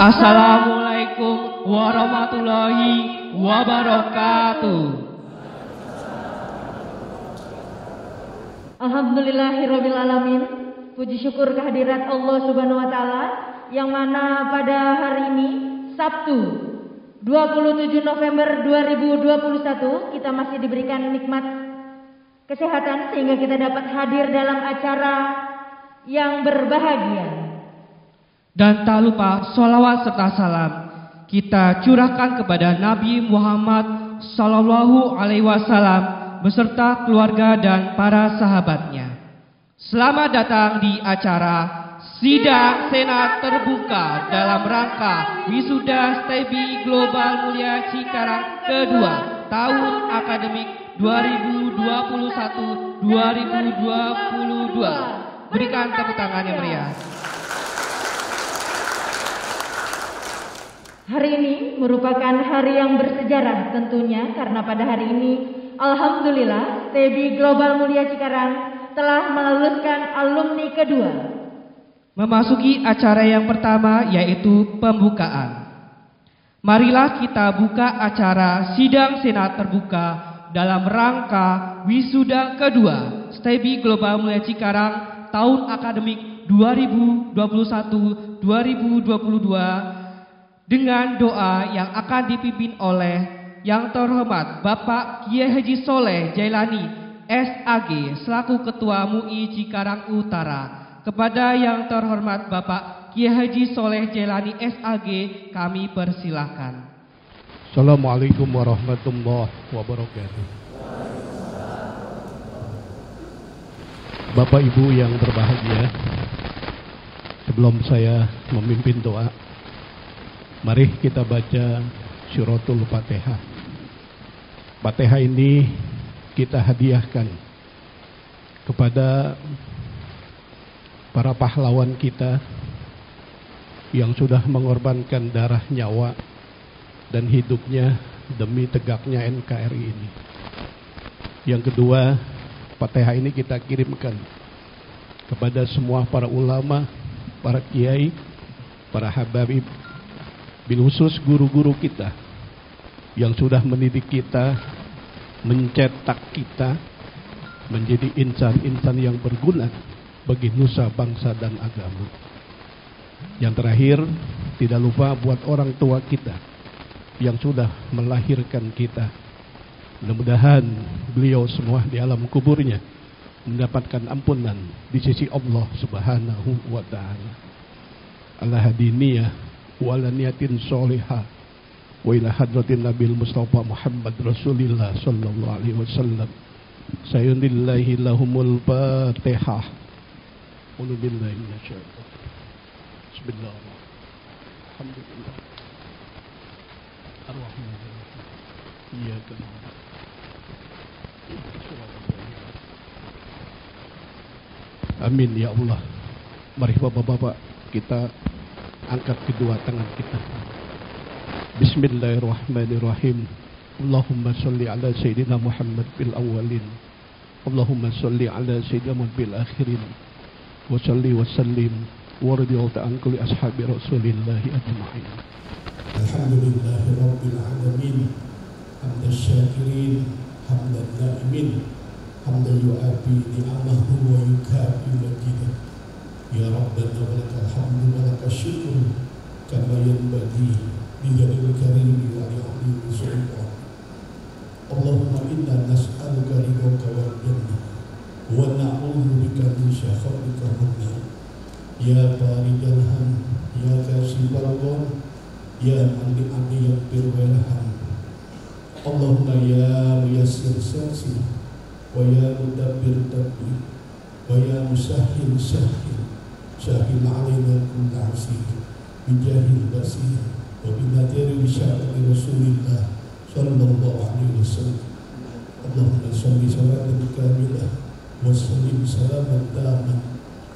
Assalamualaikum warahmatullahi wabarakatuh. Alhamdulillahirabbil alamin. Puji syukur kehadirat Allah Subhanahu wa taala yang mana pada hari ini Sabtu 27 November 2021 kita masih diberikan nikmat kesehatan sehingga kita dapat hadir dalam acara yang berbahagia. Dan tak lupa sholawat serta salam kita curahkan kepada Nabi Muhammad Sallallahu Alaihi Wasallam beserta keluarga dan para sahabatnya. Selamat datang di acara Sidang Senat Terbuka dalam rangka Wisuda STEBI Global Mulia Cikarang kedua tahun akademik 2021-2022. Berikan tepuk tangan yang meriah. Hari ini merupakan hari yang bersejarah tentunya karena pada hari ini alhamdulillah STEBI Global Mulia Cikarang telah meluluskan alumni kedua. Memasuki acara yang pertama yaitu pembukaan. Marilah kita buka acara Sidang Senat Terbuka dalam rangka Wisuda kedua STEBI Global Mulia Cikarang tahun akademik 2021-2022 dengan doa yang akan dipimpin oleh Yang Terhormat Bapak Kiai Haji Soleh Jailani SAG selaku Ketua MUI Cikarang Utara. Kepada Yang Terhormat Bapak Kiai Haji Soleh Jailani SAG kami persilahkan. Assalamualaikum warahmatullahi wabarakatuh. Bapak Ibu yang berbahagia, sebelum saya memimpin doa, mari kita baca Suratul Fatihah. Fatihah ini kita hadiahkan kepada para pahlawan kita yang sudah mengorbankan darah, nyawa, dan hidupnya demi tegaknya NKRI ini. Yang kedua, Fatihah ini kita kirimkan kepada semua para ulama, para kiai, para habaib, bil khusus guru-guru kita yang sudah mendidik kita, mencetak kita menjadi insan-insan yang berguna bagi nusa, bangsa, dan agama. Yang terakhir, tidak lupa buat orang tua kita yang sudah melahirkan kita. Mudah-mudahan beliau semua di alam kuburnya mendapatkan ampunan di sisi Allah Subhanahu wa ta'ala. Ala hadiniyah wa ala niyatin sholihah wa ila hadratin Nabil Mustafa Muhammad Rasulillah sallallahu alaihi wasallam. Sayunillahi lahumul Fatihah. A'udzu billahi minasyaitonir rajim. Bismillahirrahmanirrahim. Alhamdulillah. Ar-Rahmanir-Rahim. Iyyaka na'budu. Amin ya Allah. Mari bapak-bapak kita angkat kedua tangan kita. Bismillahirrahmanirrahim. Allahumma salli ala Sayyidina Muhammad bil awwalin. Allahumma salli ala Sayyidina Muhammad bil akhirin. Wa salli wa sallim wa radiyallahu ta'ala an kulli ashabi Rasulillahi ajma'in. Alhamdulillahi rabbil alamin. Hamdan syakirin, hamdan na'imin, hamdan yu'afi ni'amahu wa yukafi majidah. Ya Rabbana wa lakal hamdu wa lakal syukur kama yanbaghi bijadil karim wa li'ahli sultan. Allahumma inna nas'aluka ridhaka wal jannah wa na'udzu bika min sakhatika wan nar. Ya farijal ham, ya kasibal gham, ya man li'abdi yaghfir walham. Allahumma ya muyassir syassir wa ya mudabbir dabbir wa ya musahhil sahhil syahil alaina kulla asir bijahil basir wa binadiri bisya'ati Rasulillah sallallahu alaihi wasallam. Allahumma salli salatan kamilah wa sallim salaman taman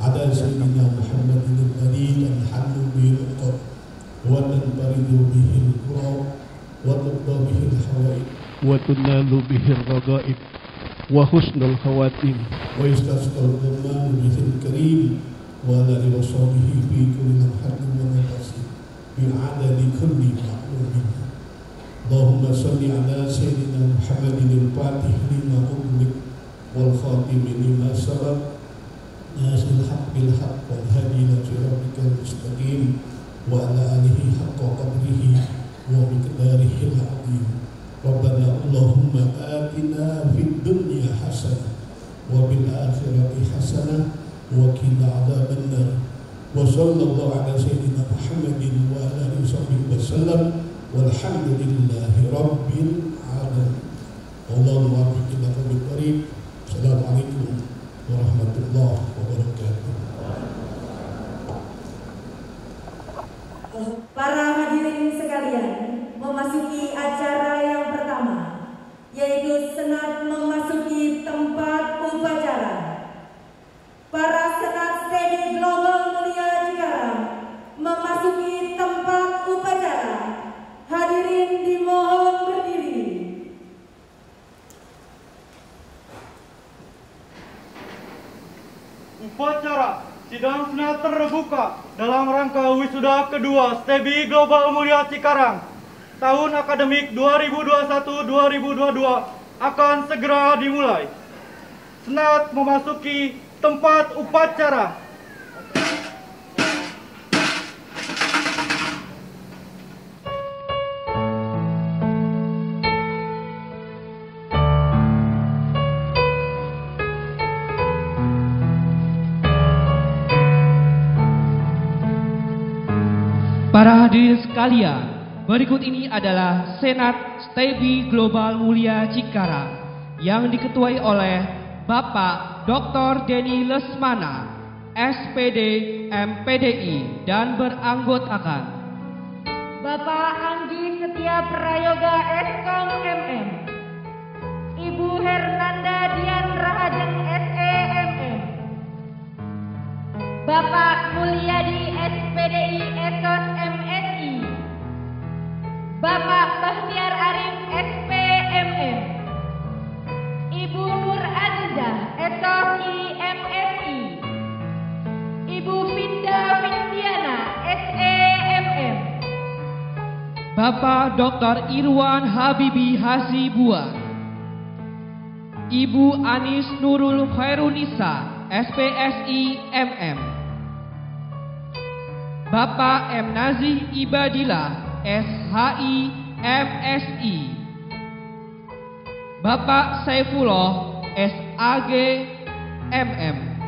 ala sayyidina Muhammadin al-Nabi al-Hamdu bil-Qur wa tanfaridu bihil qurab wa tubba bihil hawaid wa tunalu bihir ragaib wa husnul khawatim wa yastasqal ghamam bihil karim wa ala washabihi fi kulli marhatin wa nafsin بعدد كل معلوم. اللهم صل على سيدنا محمد الفاتح لما أغلق والخاتم لما سبق ناصر الحق بالحق والهادي إلى صراطك المستقيم وعلى آله حق قدره ومقداره العظيم. ربنا اللهم آتنا في الدنيا حسنة وفي الآخرة حسنة وقنا عذاب النار. وصلى الله على سيدنا محمد وعلى آله وصحبه وسلم والحمد لله رب العالمين. اللهم بارك لنا في الطريق. السلام عليكم ورحمة الله وبركاته. Para hadirin sekalian, memasuki acara yang pertama, yaitu senat memasuki tempat upacara. Para senat Steady Global Mulia Cikarang memasuki tempat upacara. Hadirin dimohon berdiri. Upacara sidang senat terbuka dalam rangka wisuda kedua STEBI Global Mulia Cikarang tahun akademik 2021-2022 akan segera dimulai. Senat memasuki tempat upacara. Para hadirin sekalian, berikut ini adalah Senat STEBI Global Mulia Cikarang yang diketuai oleh Bapak Dr. Denny Lesmana, SPD MPDI dan beranggotakan Bapak Anggi Setia Prayoga Eskom MM, Ibu Hernanda Dian Rahajeng SEMM, Bapak Mulyadi SPDI Esos MSI, Bapak Bahtiar Arif SPMM, Ibu Nur Azizah Esos IMSI, Ibu Finda Findiana SEMM, Bapak Dr. Irwan Habibi Hasibuan, Ibu Anis Nurul Khairunisa SPSI MM, Bapak M. Nazih Ibadillah SHI MSI, Bapak Saifullah SAG MM.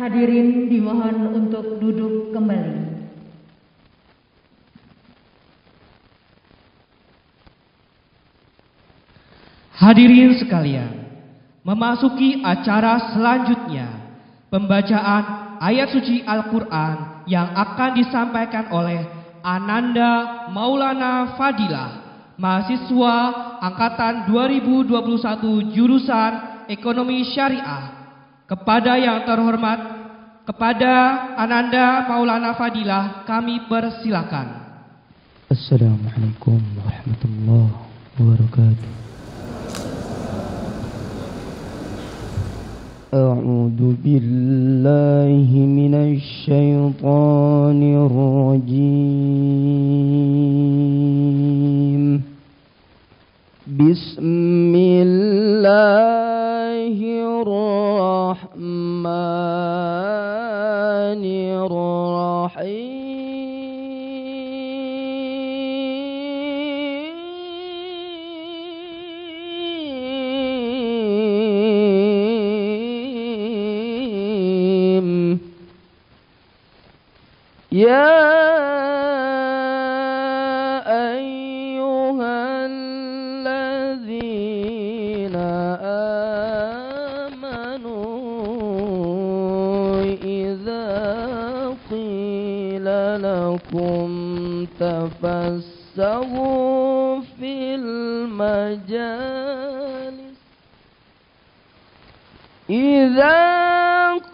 Hadirin dimohon untuk duduk kembali. Hadirin sekalian, memasuki acara selanjutnya, pembacaan ayat suci Al-Quran yang akan disampaikan oleh Ananda Maulana Fadilah, mahasiswa angkatan 2021 jurusan Ekonomi Syariah. Kepada yang terhormat, kepada Ananda Maulana Fadilah kami persilakan. Assalamualaikum warahmatullahi wabarakatuh. A'udzu billahi minasy syaithanir rajim. Bismillahirrahmanirrahim. Ya لكم تفسحوا في المجالس إذا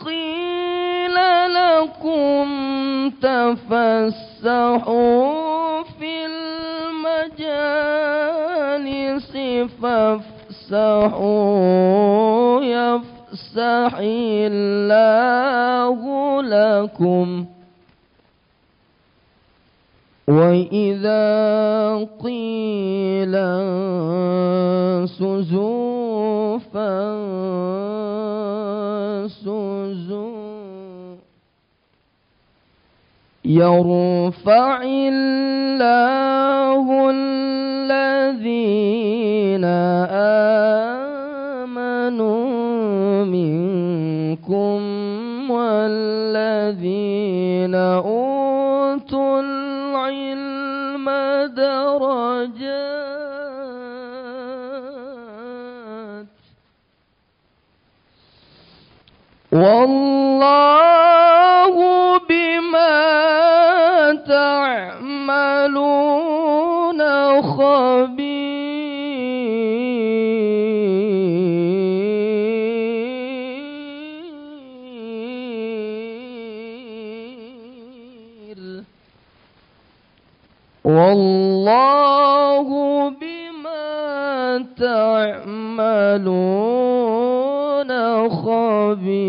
قيل لكم تفسحوا في المجالس فافسحوا يفسح الله لكم وإذا قيل انشزوا فانشزوا يرفع الله الذين آمنوا منكم والذين أوتوا العلم درجات والله بما تعملون خبير والله بما تعملون خبير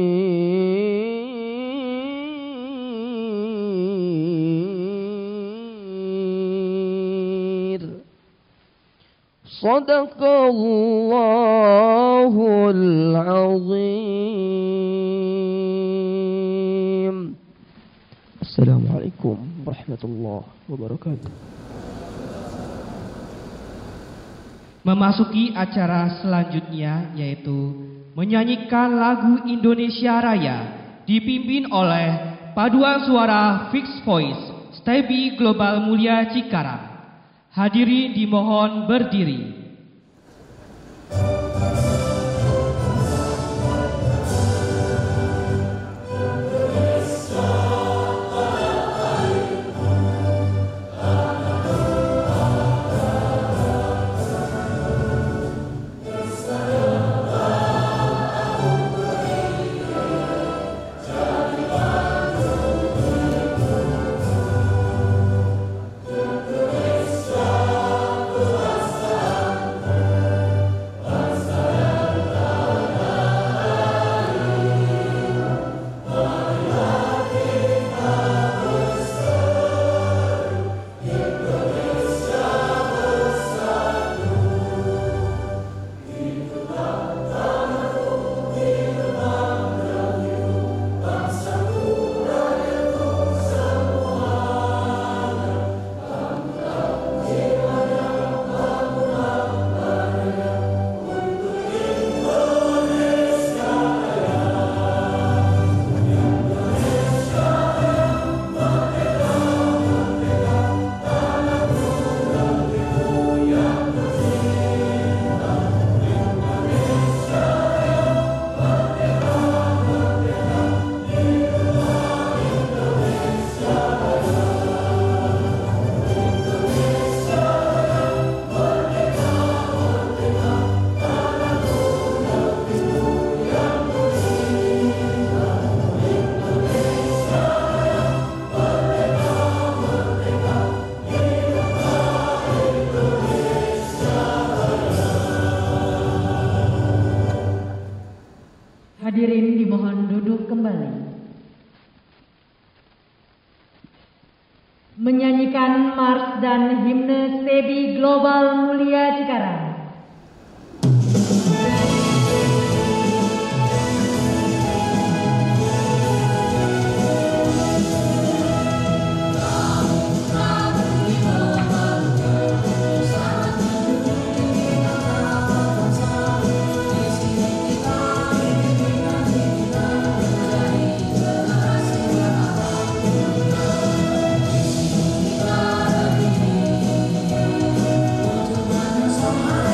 صدق الله العظيم. السلام عليكم ورحمة الله وبركاته. Memasuki acara selanjutnya yaitu menyanyikan lagu Indonesia Raya dipimpin oleh paduan suara Fixed Voice STEBI Global Mulia Cikarang. Hadirin dimohon berdiri. Hadirin dimohon duduk kembali. Menyanyikan mars dan himne STEBI Global Mulia Cikarang. Somehow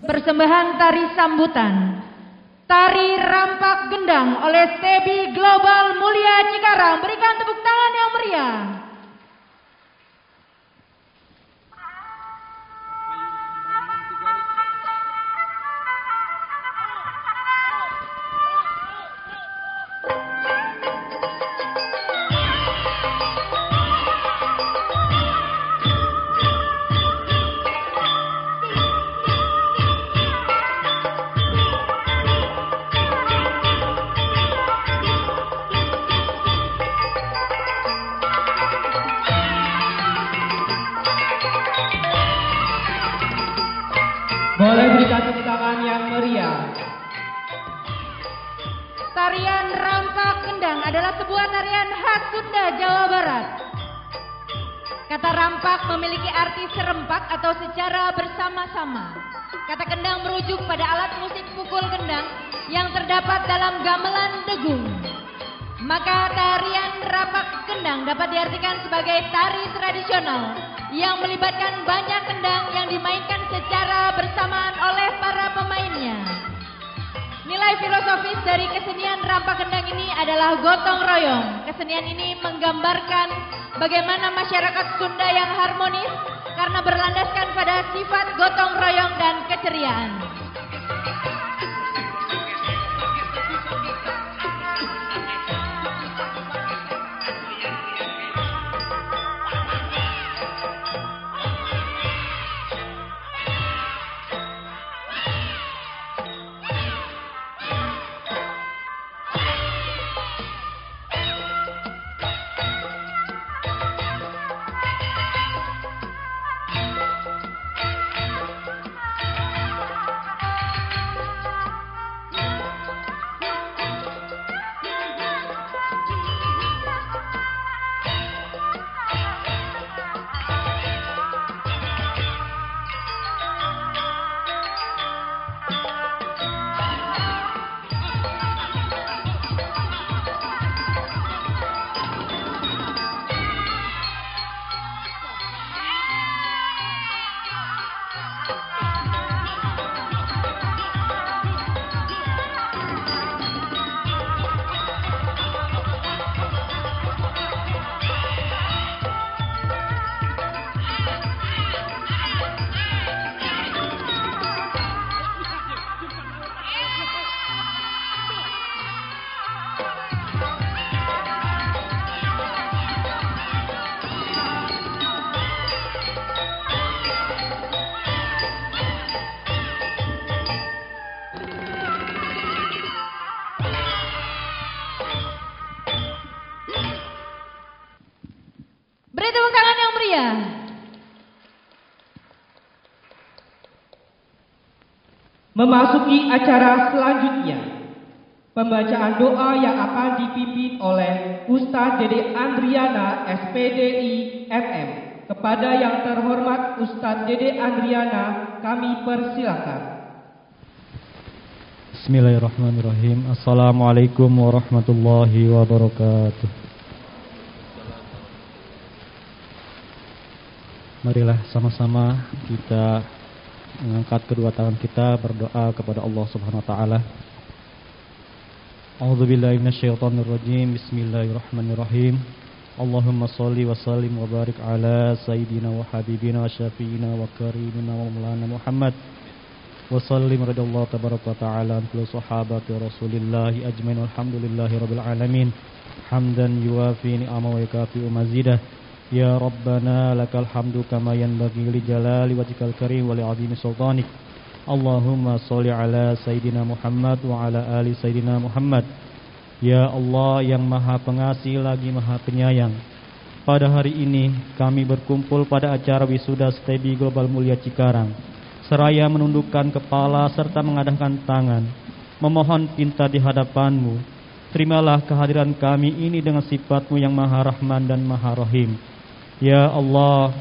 persembahan tari sambutan, tari rampak gendang oleh Stebi Global Mulia Cikarang. Berikan tepuk tangan yang meriah. Boleh berikan tepuk tangan yang meriah. Tarian rampak gendang adalah sebuah tarian khas Sunda, Jawa Barat. Kata rampak memiliki arti serempak atau secara bersama-sama. Kata kendang merujuk pada alat musik pukul kendang yang terdapat dalam gamelan degung. Maka tarian rampak kendang dapat diartikan sebagai tari tradisional yang melibatkan banyak kendang yang dimainkan secara bersamaan oleh para pemainnya. Nilai filosofis dari kesenian rampak kendang ini adalah gotong royong. Kesenian ini menggambarkan bagaimana masyarakat Sunda yang harmonis karena berlandaskan pada sifat gotong royong dan keceriaan. Beri tepuk tangan yang meriah. Memasuki acara selanjutnya, pembacaan doa yang akan dipimpin oleh Ustadz Dede Andriana SPDI MM. Kepada yang terhormat Ustadz Dede Andriana, kami persilakan. Bismillahirrahmanirrahim. Assalamualaikum warahmatullahi wabarakatuh. Marilah sama-sama kita mengangkat kedua tangan kita berdoa kepada Allah Subhanahu wa taala. A'udzubillahi minasyaitonirrajim. Bismillahirrahmanirrahim. Allahumma shalli wa sallim wa barik ala sayyidina wa habibina wa syafiina wa karimina wa maulana Muhammad wa sallim radhiyallahu tabaraka wa ta'ala an kulli sahabati Rasulillahi ajmain. Alhamdulillahi rabbil alamin. Hamdan yuwafi ni'amahu wa yukafi'u mazidah. Ya Rabbana lakal hamdu kama yanbaghi li jalali wajhikal karim wa li 'azimi sultanik. Allahumma sholli ala sayyidina Muhammad wa ala ali sayyidina Muhammad. Ya Allah yang Maha Pengasih lagi Maha Penyayang, pada hari ini kami berkumpul pada acara wisuda Stebi Global Mulia Cikarang. Seraya menundukkan kepala serta mengadahkan tangan, memohon pinta di hadapan-Mu. Terimalah kehadiran kami ini dengan sifat-Mu yang Maha Rahman dan Maha Rahim. Ya Allah,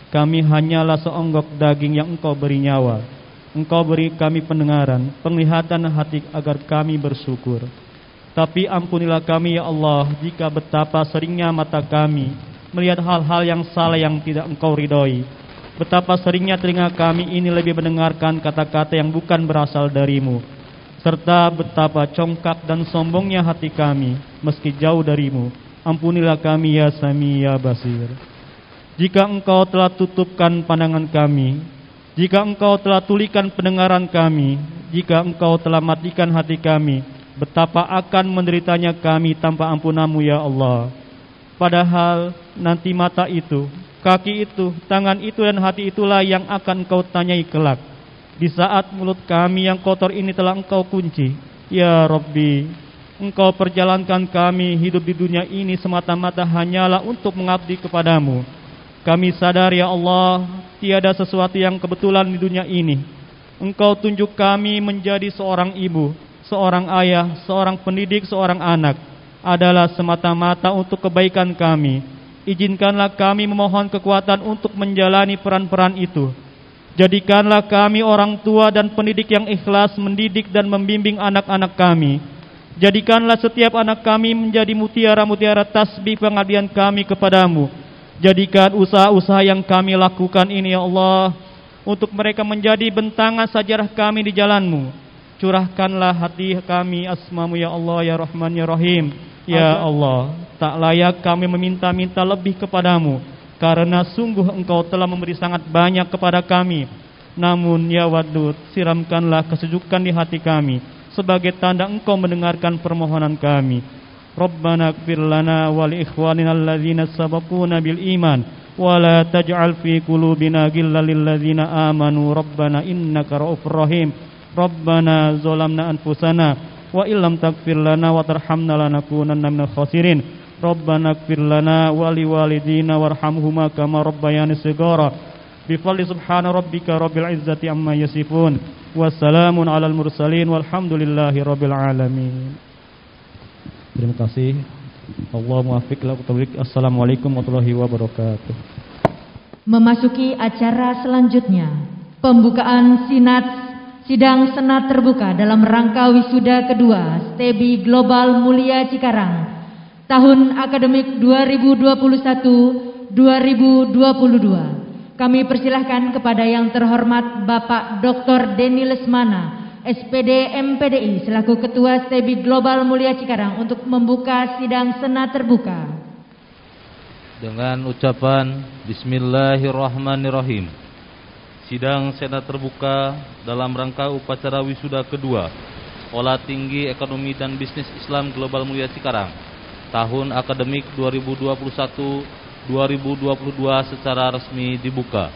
kami hanyalah seonggok daging yang Engkau beri nyawa. Engkau beri kami pendengaran, penglihatan hati agar kami bersyukur. Tapi ampunilah kami ya Allah, jika betapa seringnya mata kami melihat hal-hal yang salah yang tidak Engkau ridhoi. betapa seringnya telinga kami ini lebih mendengarkan kata-kata yang bukan berasal darimu, serta betapa congkak dan sombongnya hati kami meski jauh darimu. Ampunilah kami ya Sami ya Basir. Jika Engkau telah tutupkan pandangan kami, jika Engkau telah tulikan pendengaran kami, jika Engkau telah matikan hati kami, betapa akan menderitanya kami tanpa ampunan-Mu ya Allah. Padahal nanti mata itu, kaki itu, tangan itu dan hati itulah yang akan Engkau tanyai kelak. Di saat mulut kami yang kotor ini telah Engkau kunci, ya Rabbi, Engkau perjalankan kami hidup di dunia ini semata-mata hanyalah untuk mengabdi kepadamu. Kami sadar ya Allah, tiada sesuatu yang kebetulan di dunia ini. Engkau tunjuk kami menjadi seorang ibu, seorang ayah, seorang pendidik, seorang anak adalah semata-mata untuk kebaikan kami. Izinkanlah kami memohon kekuatan untuk menjalani peran-peran itu. Jadikanlah kami orang tua dan pendidik yang ikhlas mendidik dan membimbing anak-anak kami. Jadikanlah setiap anak kami menjadi mutiara-mutiara tasbih pengabdian kami kepadamu. Jadikan usaha-usaha yang kami lakukan ini ya Allah, untuk mereka menjadi bentangan sejarah kami di jalan-Mu. Curahkanlah hati kami asma-Mu ya Allah ya Rahman ya Rahim. Ya Allah, tak layak kami meminta-minta lebih kepadamu, karena sungguh Engkau telah memberi sangat banyak kepada kami. Namun ya Wadud, siramkanlah kesejukan di hati kami sebagai tanda Engkau mendengarkan permohonan kami. Rabbana ighfir lana wa li ikhwanina alladzina sabaquna bil iman wa la taj'al fi qulubina ghillan lil ladzina amanu rabbana innaka ra'ufur rahim. Rabbana zalamna anfusana wa illam taghfir lana wa tarhamna lanakunanna minal khasirin. Rabbana ighfir lana wa liwalidina warhamhuma kama rabbayani shighara. Bi fadli subhana rabbika rabbil izzati amma yasifun. Wassalamun alal mursalin walhamdulillahi rabbil alamin. Terima kasih. Allah muwaffiq ila taufiq. Assalamualaikum warahmatullahi wabarakatuh. Memasuki acara selanjutnya, pembukaan sidang senat terbuka dalam rangka wisuda kedua STEBI Global Mulia Cikarang tahun akademik 2021-2022. Kami persilahkan kepada yang terhormat Bapak Dr. Denny Lesmana, SPD MPDI selaku Ketua STEBI Global Mulia Cikarang untuk membuka sidang senat terbuka. Dengan ucapan Bismillahirrahmanirrahim. Sidang senat terbuka dalam rangka upacara wisuda kedua Sekolah Tinggi Ekonomi dan Bisnis Islam Global Mulia Cikarang tahun akademik 2021-2022 secara resmi dibuka.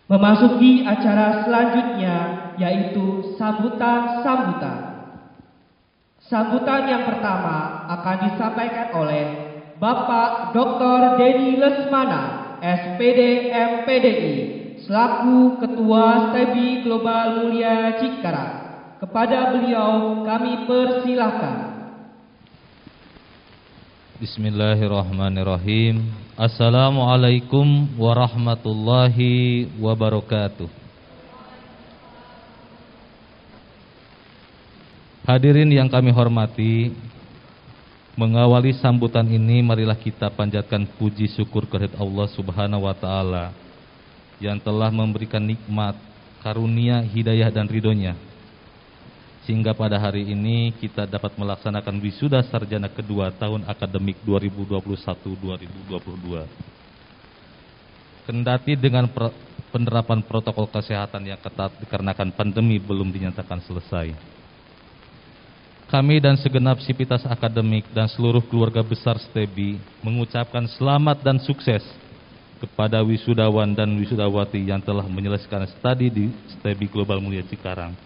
Memasuki acara selanjutnya, yaitu sambutan-sambutan. Sambutan yang pertama akan disampaikan oleh Bapak Dr. Denny Lesmana, SPD MPDI, selaku Ketua STEBI Global Mulia Cikarang. Kepada beliau kami persilahkan. Bismillahirrahmanirrahim. Assalamualaikum warahmatullahi wabarakatuh. Hadirin yang kami hormati, mengawali sambutan ini marilah kita panjatkan puji syukur kehadirat Allah Subhanahu wa taala yang telah memberikan nikmat, karunia, hidayah dan ridhonya, sehingga pada hari ini kita dapat melaksanakan wisuda sarjana kedua tahun akademik 2021-2022. Kendati dengan penerapan protokol kesehatan yang ketat dikarenakan pandemi belum dinyatakan selesai, kami dan segenap sivitas akademik dan seluruh keluarga besar STEBI mengucapkan selamat dan sukses kepada wisudawan dan wisudawati yang telah menyelesaikan studi di STEBI Global Mulia Cikarang.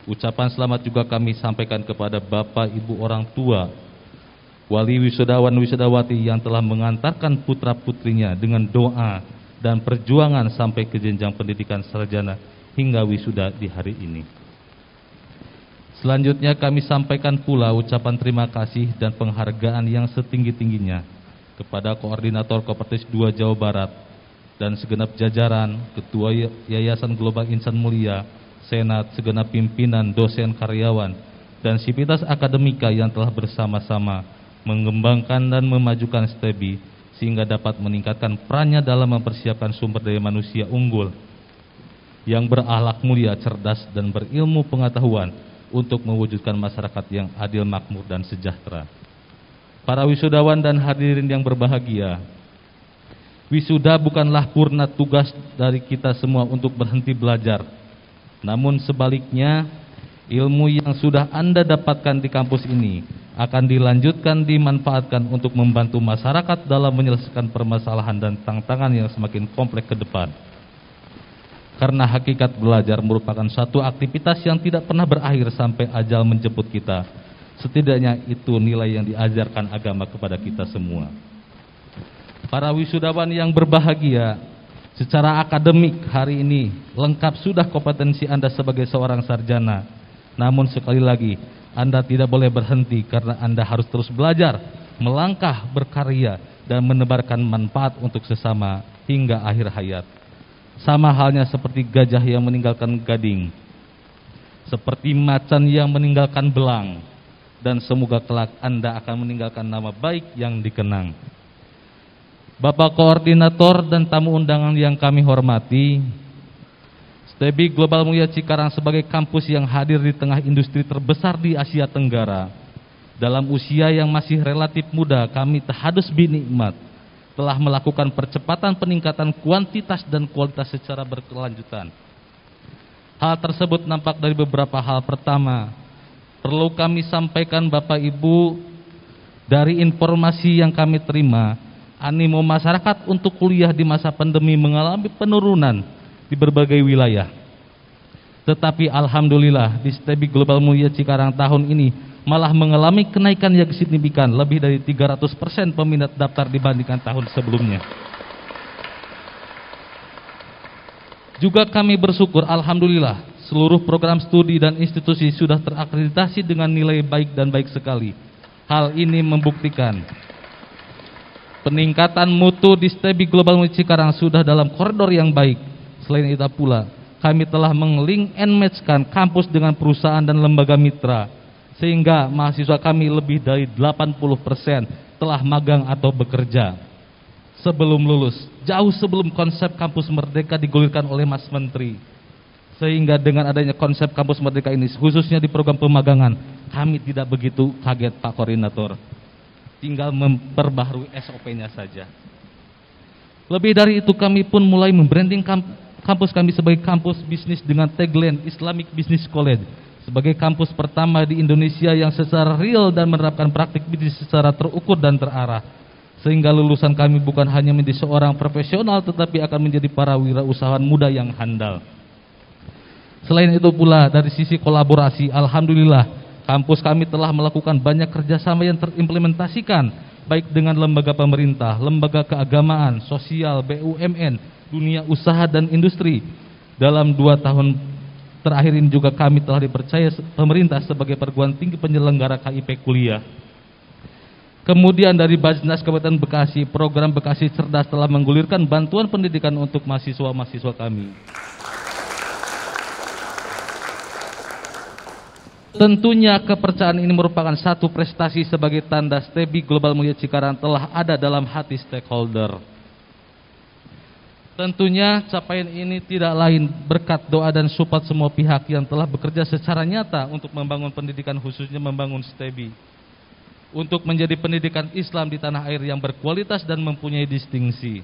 Ucapan selamat juga kami sampaikan kepada Bapak Ibu orang tua, wali wisudawan wisudawati yang telah mengantarkan putra-putrinya dengan doa dan perjuangan sampai ke jenjang pendidikan sarjana hingga wisuda di hari ini. Selanjutnya kami sampaikan pula ucapan terima kasih dan penghargaan yang setinggi-tingginya kepada Koordinator Kopertis 2 Jawa Barat dan segenap jajaran, Ketua Yayasan Global Insan Mulia, Senat, segenap pimpinan, dosen, karyawan, dan sivitas akademika yang telah bersama-sama mengembangkan dan memajukan STEBI sehingga dapat meningkatkan perannya dalam mempersiapkan sumber daya manusia unggul yang berakhlak mulia, cerdas, dan berilmu pengetahuan untuk mewujudkan masyarakat yang adil, makmur, dan sejahtera. Para wisudawan dan hadirin yang berbahagia, wisuda bukanlah purna tugas dari kita semua untuk berhenti belajar. Namun sebaliknya, ilmu yang sudah Anda dapatkan di kampus ini akan dilanjutkan, dimanfaatkan untuk membantu masyarakat dalam menyelesaikan permasalahan dan tantangan yang semakin kompleks ke depan. Karena hakikat belajar merupakan satu aktivitas yang tidak pernah berakhir sampai ajal menjemput kita. Setidaknya itu nilai yang diajarkan agama kepada kita semua. Para wisudawan yang berbahagia, secara akademik hari ini lengkap sudah kompetensi Anda sebagai seorang sarjana. Namun sekali lagi, Anda tidak boleh berhenti karena Anda harus terus belajar, melangkah, berkarya, dan menebarkan manfaat untuk sesama hingga akhir hayat. Sama halnya seperti gajah yang meninggalkan gading, seperti macan yang meninggalkan belang, dan semoga kelak Anda akan meninggalkan nama baik yang dikenang. Bapak Koordinator dan tamu undangan yang kami hormati, STEBI Global Mulia Cikarang sebagai kampus yang hadir di tengah industri terbesar di Asia Tenggara. Dalam usia yang masih relatif muda, kami tahadus binikmat telah melakukan percepatan peningkatan kuantitas dan kualitas secara berkelanjutan. Hal tersebut nampak dari beberapa hal. Pertama, perlu kami sampaikan Bapak Ibu, dari informasi yang kami terima, animo masyarakat untuk kuliah di masa pandemi mengalami penurunan di berbagai wilayah. Tetapi alhamdulillah di STEBI Global Mulia Cikarang tahun ini malah mengalami kenaikan yang signifikan, lebih dari 300% peminat daftar dibandingkan tahun sebelumnya. Juga kami bersyukur alhamdulillah seluruh program studi dan institusi sudah terakreditasi dengan nilai baik dan baik sekali. Hal ini membuktikan peningkatan mutu di STEBI Global Mulia Cikarang sudah dalam koridor yang baik. Selain itu pula, kami telah meng-link and match-kan kampus dengan perusahaan dan lembaga mitra, sehingga mahasiswa kami lebih dari 80% telah magang atau bekerja sebelum lulus, jauh sebelum konsep kampus merdeka digulirkan oleh Mas Menteri. Sehingga dengan adanya konsep kampus merdeka ini, khususnya di program pemagangan, kami tidak begitu kaget Pak Koordinator. Tinggal memperbaharui SOP-nya saja. Lebih dari itu, kami pun mulai membranding kampus kami sebagai kampus bisnis dengan tagline Islamic Business College, sebagai kampus pertama di Indonesia yang secara real dan menerapkan praktik bisnis secara terukur dan terarah, sehingga lulusan kami bukan hanya menjadi seorang profesional, tetapi akan menjadi para wirausahawan muda yang handal. Selain itu pula, dari sisi kolaborasi, alhamdulillah kampus kami telah melakukan banyak kerjasama yang terimplementasikan, baik dengan lembaga pemerintah, lembaga keagamaan, sosial, BUMN, dunia usaha dan industri. Dalam 2 tahun terakhir ini juga kami telah dipercaya pemerintah sebagai perguruan tinggi penyelenggara KIP kuliah. Kemudian dari Bajnas Kabupaten Bekasi, program Bekasi Cerdas telah menggulirkan bantuan pendidikan untuk mahasiswa-mahasiswa kami. Tentunya kepercayaan ini merupakan satu prestasi sebagai tanda STEBI Global Mulia Cikarang telah ada dalam hati stakeholder. Tentunya capaian ini tidak lain berkat doa dan support semua pihak yang telah bekerja secara nyata untuk membangun pendidikan, khususnya membangun STEBI untuk menjadi pendidikan Islam di tanah air yang berkualitas dan mempunyai distingsi.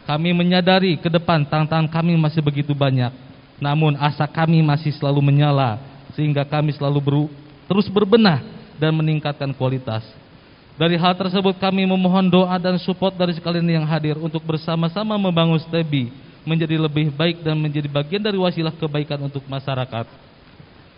Kami menyadari ke depan tantangan kami masih begitu banyak, namun asa kami masih selalu menyala, sehingga kami selalu terus berbenah dan meningkatkan kualitas. Dari hal tersebut kami memohon doa dan support dari sekalian yang hadir untuk bersama-sama membangun STEBI menjadi lebih baik dan menjadi bagian dari wasilah kebaikan untuk masyarakat.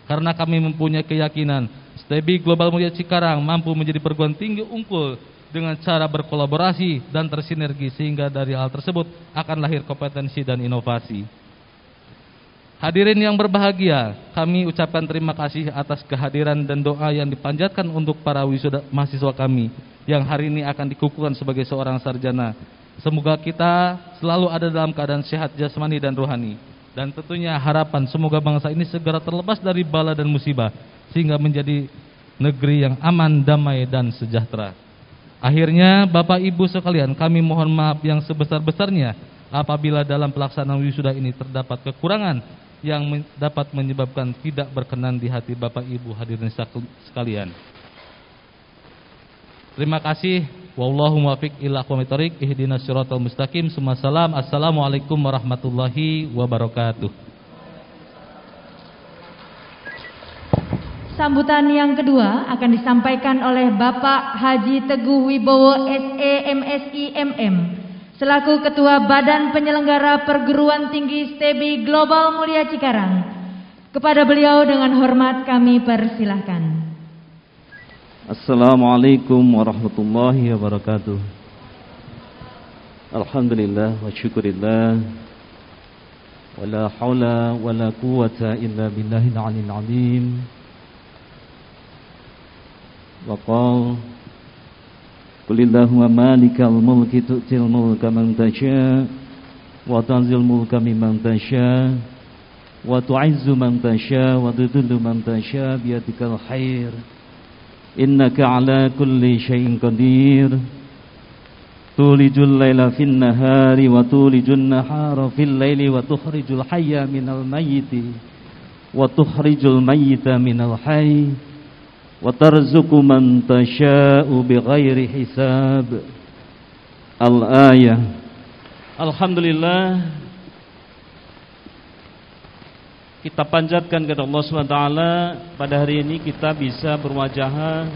Karena kami mempunyai keyakinan STEBI Global Mulia Cikarang mampu menjadi perguruan tinggi unggul dengan cara berkolaborasi dan tersinergi, sehingga dari hal tersebut akan lahir kompetensi dan inovasi. Hadirin yang berbahagia, kami ucapkan terima kasih atas kehadiran dan doa yang dipanjatkan untuk para wisuda mahasiswa kami yang hari ini akan dikukuhkan sebagai seorang sarjana. Semoga kita selalu ada dalam keadaan sehat jasmani dan rohani. Dan tentunya harapan semoga bangsa ini segera terlepas dari bala dan musibah, sehingga menjadi negeri yang aman, damai, dan sejahtera. Akhirnya, Bapak Ibu sekalian, kami mohon maaf yang sebesar-besarnya apabila dalam pelaksanaan wisuda ini terdapat kekurangan yang dapat menyebabkan tidak berkenan di hati Bapak Ibu hadirin sekalian. Terima kasih. Wallahu muwaffiq ila aqwamit thoriq. Ihdinas siratal mustaqim. Assalamualaikum warahmatullahi wabarakatuh. Sambutan yang kedua akan disampaikan oleh Bapak Haji Teguh Wibowo SE MSI MM selaku Ketua Badan Penyelenggara Perguruan Tinggi STEBI Global Mulia Cikarang. Kepada beliau dengan hormat kami persilahkan. Assalamualaikum warahmatullahi wabarakatuh. Alhamdulillah wa syukurillah. Wala hawla wala quwata illa billahil aliyil azim. Wa qala Qulillahumma malikal mulki tu'til mulka man tasha wa tanzil mulka mimman tasha wa tu'izzu man tasha wa tudhillu man tasha biyadikal khair innaka ala kulli syai'in qadir tulijul laila fin nahari wa tulijun nahara fil laili wa tukhrijul hayya minal mayyiti wa tukhrijul mayyita minal hayy wa tarzuqu man tasha'u bighairi hisab. Al-ayah. Alhamdulillah, kita panjatkan kepada Allah SWT pada hari ini kita bisa berwajahan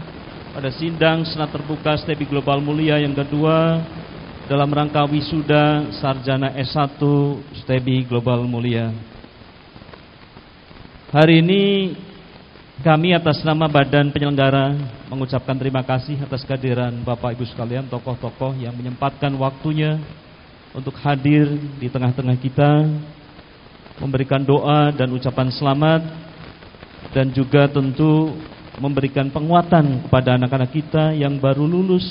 pada sidang senat terbuka STEBI Global Mulia yang kedua dalam rangka wisuda sarjana S1 STEBI Global Mulia. Hari ini kami atas nama Badan Penyelenggara mengucapkan terima kasih atas kehadiran Bapak Ibu sekalian, tokoh-tokoh yang menyempatkan waktunya untuk hadir di tengah-tengah kita, memberikan doa dan ucapan selamat, dan juga tentu memberikan penguatan kepada anak-anak kita yang baru lulus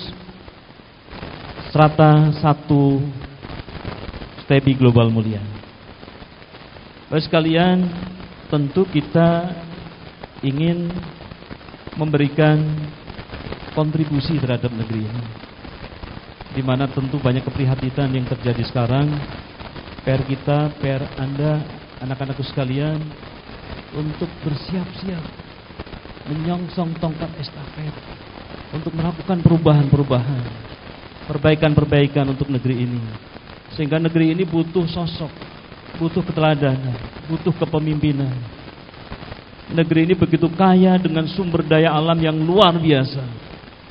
strata 1 STEBI Global Mulia. Bapak sekalian, tentu kita ingin memberikan kontribusi terhadap negeri ini, di mana tentu banyak keprihatinan yang terjadi sekarang. PR kita, PR Anda, anak-anakku sekalian, untuk bersiap-siap menyongsong tongkat estafet untuk melakukan perubahan-perubahan, perbaikan-perbaikan untuk negeri ini, sehingga negeri ini butuh sosok, butuh keteladanan, butuh kepemimpinan. Negeri ini begitu kaya dengan sumber daya alam yang luar biasa,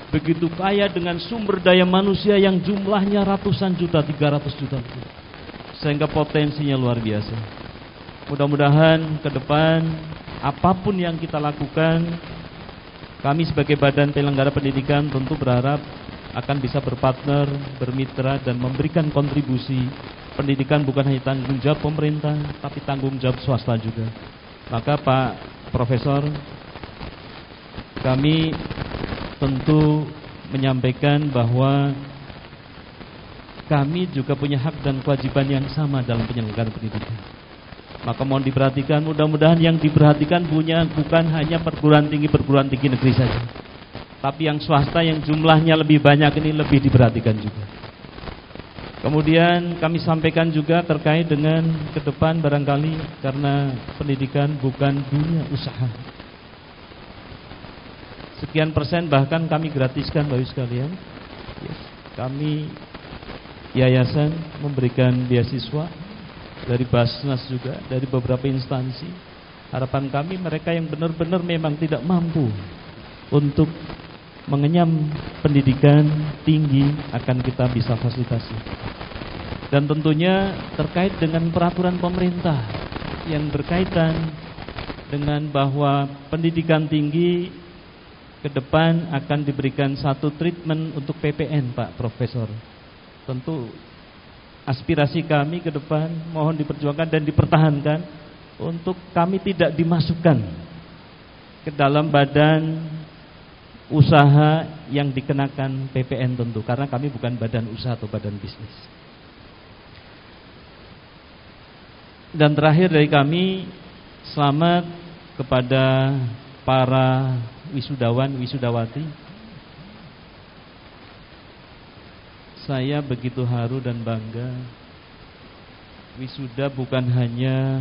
begitu kaya dengan sumber daya manusia yang jumlahnya ratusan juta, 300 juta, sehingga potensinya luar biasa. Mudah-mudahan ke depan apapun yang kita lakukan, kami sebagai Badan Penyelenggara Pendidikan tentu berharap akan bisa berpartner, bermitra, dan memberikan kontribusi. Pendidikan bukan hanya tanggung jawab pemerintah, tapi tanggung jawab swasta juga. Maka Pak Profesor, kami tentu menyampaikan bahwa kami juga punya hak dan kewajiban yang sama dalam penyelenggaraan pendidikan. Maka mohon diperhatikan, mudah-mudahan yang diperhatikan bukan hanya perguruan tinggi negeri saja, tapi yang swasta yang jumlahnya lebih banyak ini lebih diperhatikan juga. Kemudian kami sampaikan juga terkait dengan ke depan barangkali karena pendidikan bukan dunia usaha. Sekian persen bahkan kami gratiskan Bapak sekalian. Kami yayasan memberikan beasiswa dari Basnas juga, dari beberapa instansi. Harapan kami mereka yang benar-benar memang tidak mampu untuk mengenyam pendidikan tinggi akan kita bisa fasilitasi. Dan tentunya terkait dengan peraturan pemerintah yang berkaitan dengan bahwa pendidikan tinggi ke depan akan diberikan satu treatment untuk PPN, Pak Profesor. Tentu aspirasi kami ke depan mohon diperjuangkan dan dipertahankan untuk kami tidak dimasukkan ke dalam badan usaha yang dikenakan PPN tentu, karena kami bukan badan usaha atau badan bisnis. Dan terakhir dari kami, selamat kepada para wisudawan, wisudawati, saya begitu haru dan bangga. Wisuda bukan hanya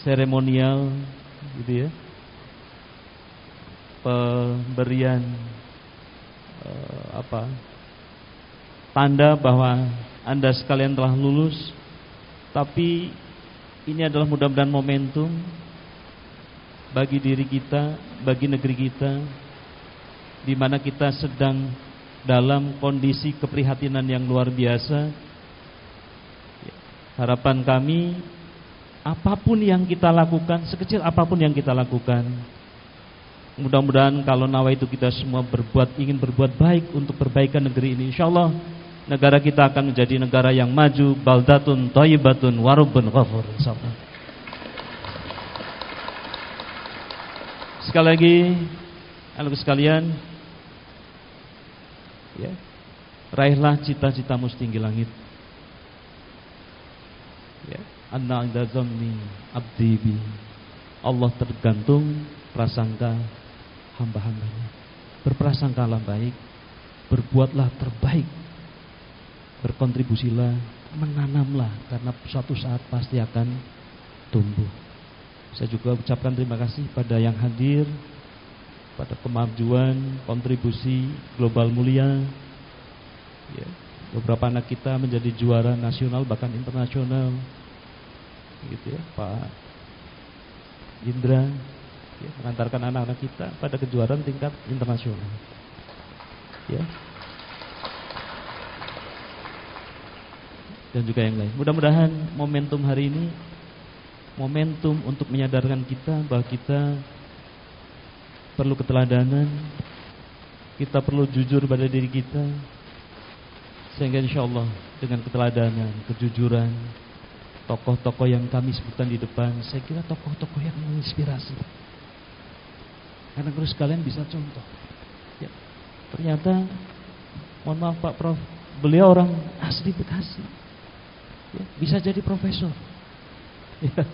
seremonial gitu ya, pemberian tanda bahwa Anda sekalian telah lulus, tapi ini adalah mudah-mudahan momentum bagi diri kita, bagi negeri kita, di mana kita sedang dalam kondisi keprihatinan yang luar biasa. Harapan kami, apapun yang kita lakukan, sekecil apapun yang kita lakukan, mudah-mudahan kalau nawaitu kita semua ingin berbuat baik untuk perbaikan negeri ini, insyaallah negara kita akan menjadi negara yang maju, baldatun thayyibatun wa rabbun ghafur, insyaallah. Sekali lagi, anak sekalian, ya, raihlah cita-citamu setinggi langit. Ya, anna inda zanni abdi bi. Allah tergantung prasangka hamba-hambanya. Berprasangkalah baik, berbuatlah terbaik, berkontribusilah, menanamlah, karena suatu saat pasti akan tumbuh. Saya juga ucapkan terima kasih pada yang hadir, pada kemajuan kontribusi global mulia. Ya, beberapa anak kita menjadi juara nasional bahkan internasional, gitu ya, Pak Indra, ya, mengantarkan anak-anak kita pada kejuaraan tingkat internasional. Ya. Dan juga yang lain. Mudah-mudahan momentum hari ini momentum untuk menyadarkan kita bahwa kita perlu keteladanan, kita perlu jujur pada diri kita, sehingga insya Allah dengan keteladanan, kejujuran, tokoh-tokoh yang kami sebutkan di depan, saya kira tokoh-tokoh yang menginspirasi. Karena terus kalian bisa contoh. Ya, ternyata, mohon maaf Pak Prof, beliau orang asli Bekasi, ya, bisa jadi profesor. Ya.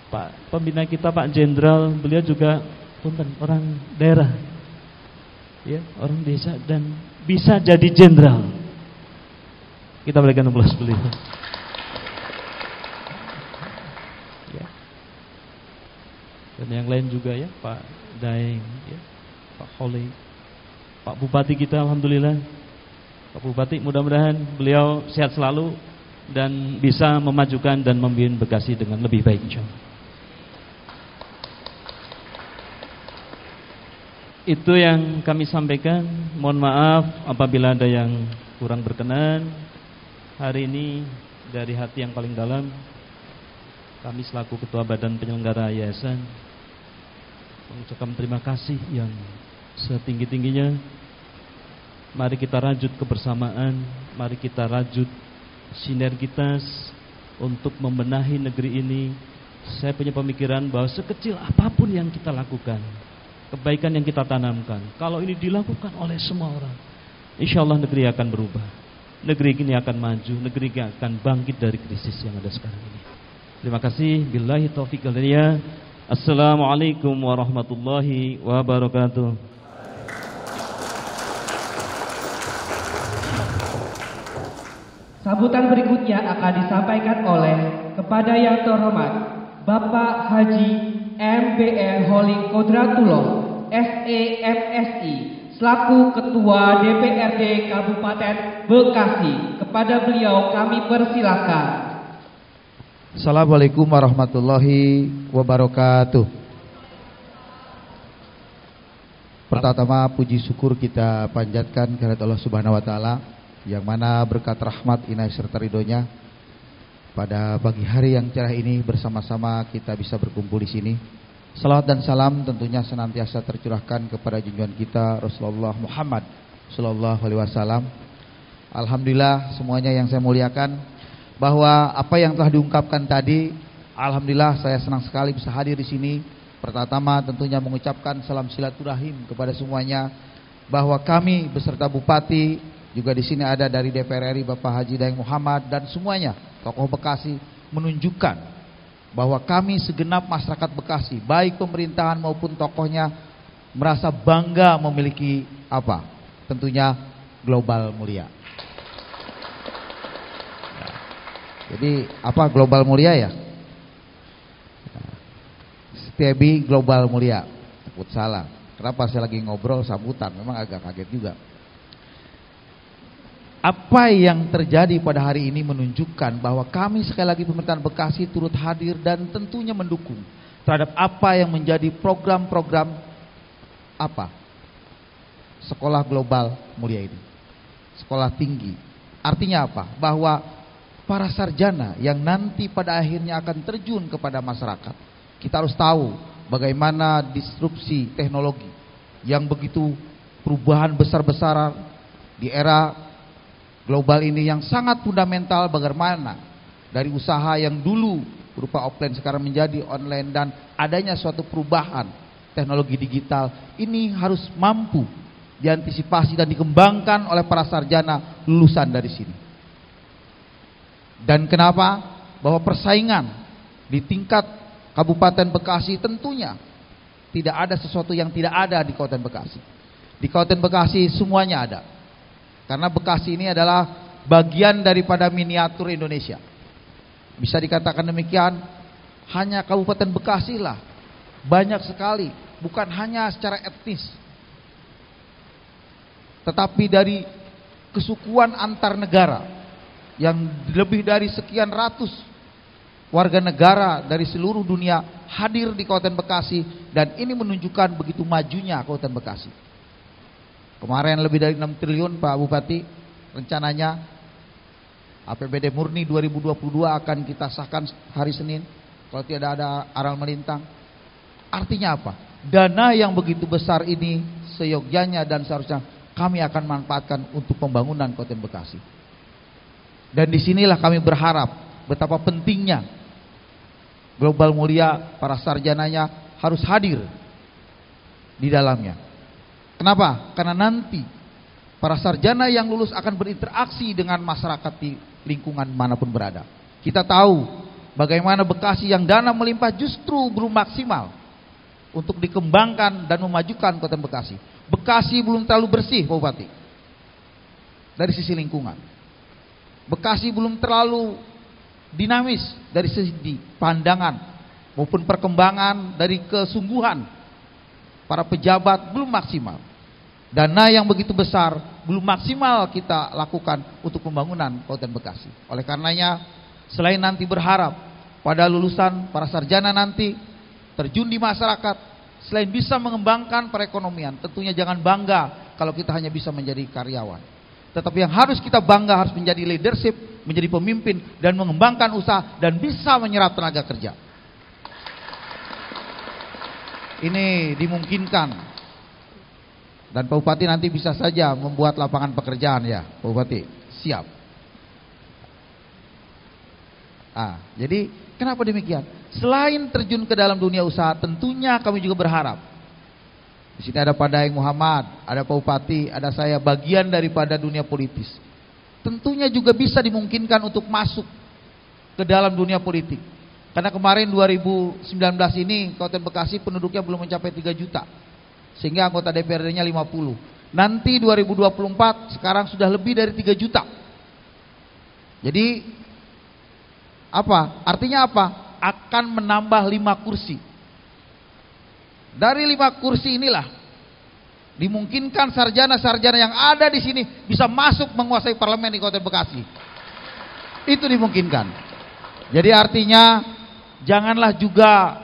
Pak pembina kita Pak Jenderal, beliau juga orang daerah, ya, orang desa dan bisa jadi jenderal. Kita berikan aplaus beliau. Ya. Dan yang lain juga ya, Pak Daeng, ya, Pak Kholi, Pak Bupati kita, alhamdulillah. Pak Bupati, mudah-mudahan beliau sehat selalu dan bisa memajukan dan membimbing Bekasi dengan lebih baik, insyaallah. Itu yang kami sampaikan. Mohon maaf apabila ada yang kurang berkenan. Hari ini dari hati yang paling dalam, kami selaku Ketua Badan Penyelenggara Yayasan mengucapkan terima kasih yang setinggi-tingginya. Mari kita rajut kebersamaan, mari kita rajut sinergitas untuk membenahi negeri ini. Saya punya pemikiran bahwa sekecil apapun yang kita lakukan, kebaikan yang kita tanamkan, kalau ini dilakukan oleh semua orang, insya Allah negeri akan berubah, negeri ini akan maju, negeri ini akan bangkit dari krisis yang ada sekarang ini. Terima kasih. Billahi taufiq wal hidayah. Assalamualaikum warahmatullahi wabarakatuh. Sambutan berikutnya akan disampaikan oleh kepada yang terhormat Bapak Haji MBL Holing Kodratullah SEMSI selaku Ketua DPRD Kabupaten Bekasi. Kepada beliau kami persilakan. Assalamualaikum warahmatullahi wabarakatuh. Pertama puji syukur kita panjatkan kehadirat Allah Subhanahu wa taala, yang mana berkat rahmat inayah serta ridhonya pada pagi hari yang cerah ini bersama-sama kita bisa berkumpul di sini. Salawat dan salam tentunya senantiasa tercurahkan kepada junjungan kita Rasulullah Muhammad sallallahu alaihi wasallam. Alhamdulillah semuanya yang saya muliakan, bahwa apa yang telah diungkapkan tadi, alhamdulillah saya senang sekali bisa hadir di sini. Pertama tentunya mengucapkan salam silaturahim kepada semuanya, bahwa kami beserta Bupati juga di sini ada dari DPR RI Bapak Haji Daeng Muhammad dan semuanya tokoh Bekasi menunjukkan bahwa kami segenap masyarakat Bekasi, baik pemerintahan maupun tokohnya, merasa bangga memiliki apa? Tentunya Global Mulia. Jadi apa Global Mulia ya? STEBI Global Mulia. Takut salah. Kenapa saya lagi ngobrol sambutan? Memang agak kaget juga. Apa yang terjadi pada hari ini menunjukkan bahwa kami sekali lagi pemerintahan Bekasi turut hadir dan tentunya mendukung terhadap apa yang menjadi program-program apa? Sekolah Global Mulia ini. Sekolah tinggi. Artinya apa? Bahwa para sarjana yang nanti pada akhirnya akan terjun kepada masyarakat, kita harus tahu bagaimana disrupsi teknologi yang begitu perubahan besar-besaran di era global ini yang sangat fundamental, bagaimana dari usaha yang dulu berupa offline sekarang menjadi online dan adanya suatu perubahan teknologi digital ini harus mampu diantisipasi dan dikembangkan oleh para sarjana lulusan dari sini. Dan kenapa? Bahwa persaingan di tingkat Kabupaten Bekasi tentunya tidak ada sesuatu yang tidak ada di Kabupaten Bekasi. Di Kabupaten Bekasi semuanya ada. Karena Bekasi ini adalah bagian daripada miniatur Indonesia. Bisa dikatakan demikian, hanya Kabupaten Bekasi lah banyak sekali, bukan hanya secara etnis, tetapi dari kesukuan antar negara yang lebih dari sekian ratus warga negara dari seluruh dunia hadir di Kabupaten Bekasi, dan ini menunjukkan begitu majunya Kabupaten Bekasi. Kemarin lebih dari 6 triliun Pak Bupati, rencananya APBD murni 2022 akan kita sahkan hari Senin kalau tidak ada aral melintang. Artinya apa? Dana yang begitu besar ini seyogyanya dan seharusnya kami akan manfaatkan untuk pembangunan Kabupaten Bekasi. Dan disinilah kami berharap betapa pentingnya Global Mulia, para sarjananya harus hadir di dalamnya. Kenapa? Karena nanti para sarjana yang lulus akan berinteraksi dengan masyarakat di lingkungan manapun berada. Kita tahu bagaimana Bekasi yang dana melimpah justru belum maksimal untuk dikembangkan dan memajukan Kota Bekasi. Bekasi belum terlalu bersih, Pak Bupati, dari sisi lingkungan. Bekasi belum terlalu dinamis dari segi pandangan maupun perkembangan dari kesungguhan para pejabat belum maksimal. Dana yang begitu besar belum maksimal kita lakukan untuk pembangunan Kabupaten Bekasi. Oleh karenanya, selain nanti berharap pada lulusan para sarjana nanti terjun di masyarakat, selain bisa mengembangkan perekonomian, tentunya jangan bangga kalau kita hanya bisa menjadi karyawan. Tetapi yang harus kita bangga harus menjadi leadership, menjadi pemimpin dan mengembangkan usaha dan bisa menyerap tenaga kerja. Ini dimungkinkan. Dan Pak Bupati nanti bisa saja membuat lapangan pekerjaan ya, Pak Bupati. Siap. Jadi kenapa demikian? Selain terjun ke dalam dunia usaha, tentunya kami juga berharap. Di sini ada Pak Daeng Muhammad, ada Pak Bupati, ada saya, bagian daripada dunia politis. Tentunya juga bisa dimungkinkan untuk masuk ke dalam dunia politik. Karena kemarin 2019 ini Kabupaten Bekasi penduduknya belum mencapai 3 juta. Sehingga anggota DPRD-nya 50. Nanti 2024 sekarang sudah lebih dari 3 juta. Jadi apa? Artinya apa? Akan menambah 5 kursi. Dari 5 kursi inilah dimungkinkan sarjana-sarjana yang ada di sini bisa masuk menguasai parlemen di Kabupaten Bekasi. Itu dimungkinkan. Jadi artinya janganlah juga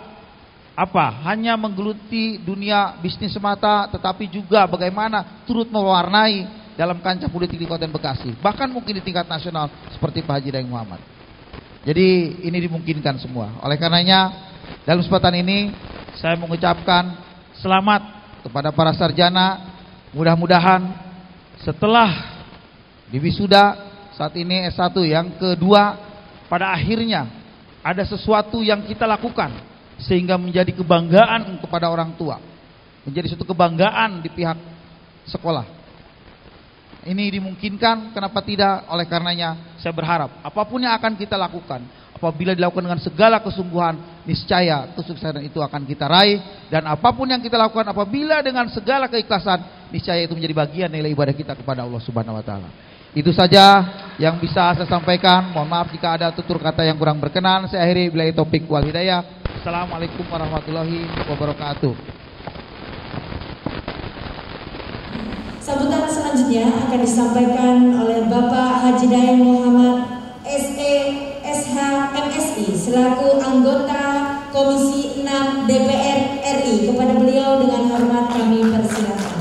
hanya menggeluti dunia bisnis semata, tetapi juga bagaimana turut mewarnai dalam kancah politik di Kabupaten Bekasi, bahkan mungkin di tingkat nasional seperti Pak Haji Daeng Muhammad. Jadi ini dimungkinkan semua. Oleh karenanya dalam kesempatan ini saya mengucapkan selamat kepada para sarjana. Mudah-mudahan setelah diwisuda saat ini S1 yang kedua, pada akhirnya ada sesuatu yang kita lakukan sehingga menjadi kebanggaan kepada orang tua, menjadi suatu kebanggaan di pihak sekolah. Ini dimungkinkan, kenapa tidak? Oleh karenanya saya berharap apapun yang akan kita lakukan, Apabila dilakukan dengan segala kesungguhan, niscaya kesuksesan itu akan kita raih. Dan apapun yang kita lakukan apabila dengan segala keikhlasan, niscaya itu menjadi bagian nilai ibadah kita kepada Allah Subhanahu wa taala. Itu saja yang bisa saya sampaikan. Mohon maaf jika ada tutur kata yang kurang berkenan. Saya akhiri billahi taufik wal hidayah. Assalamualaikum warahmatullahi wabarakatuh. Sambutan selanjutnya akan disampaikan oleh Bapak Haji Daeng Muhammad SE SH MSI selaku anggota Komisi 6 DPR RI. Kepada beliau dengan hormat kami persilakan.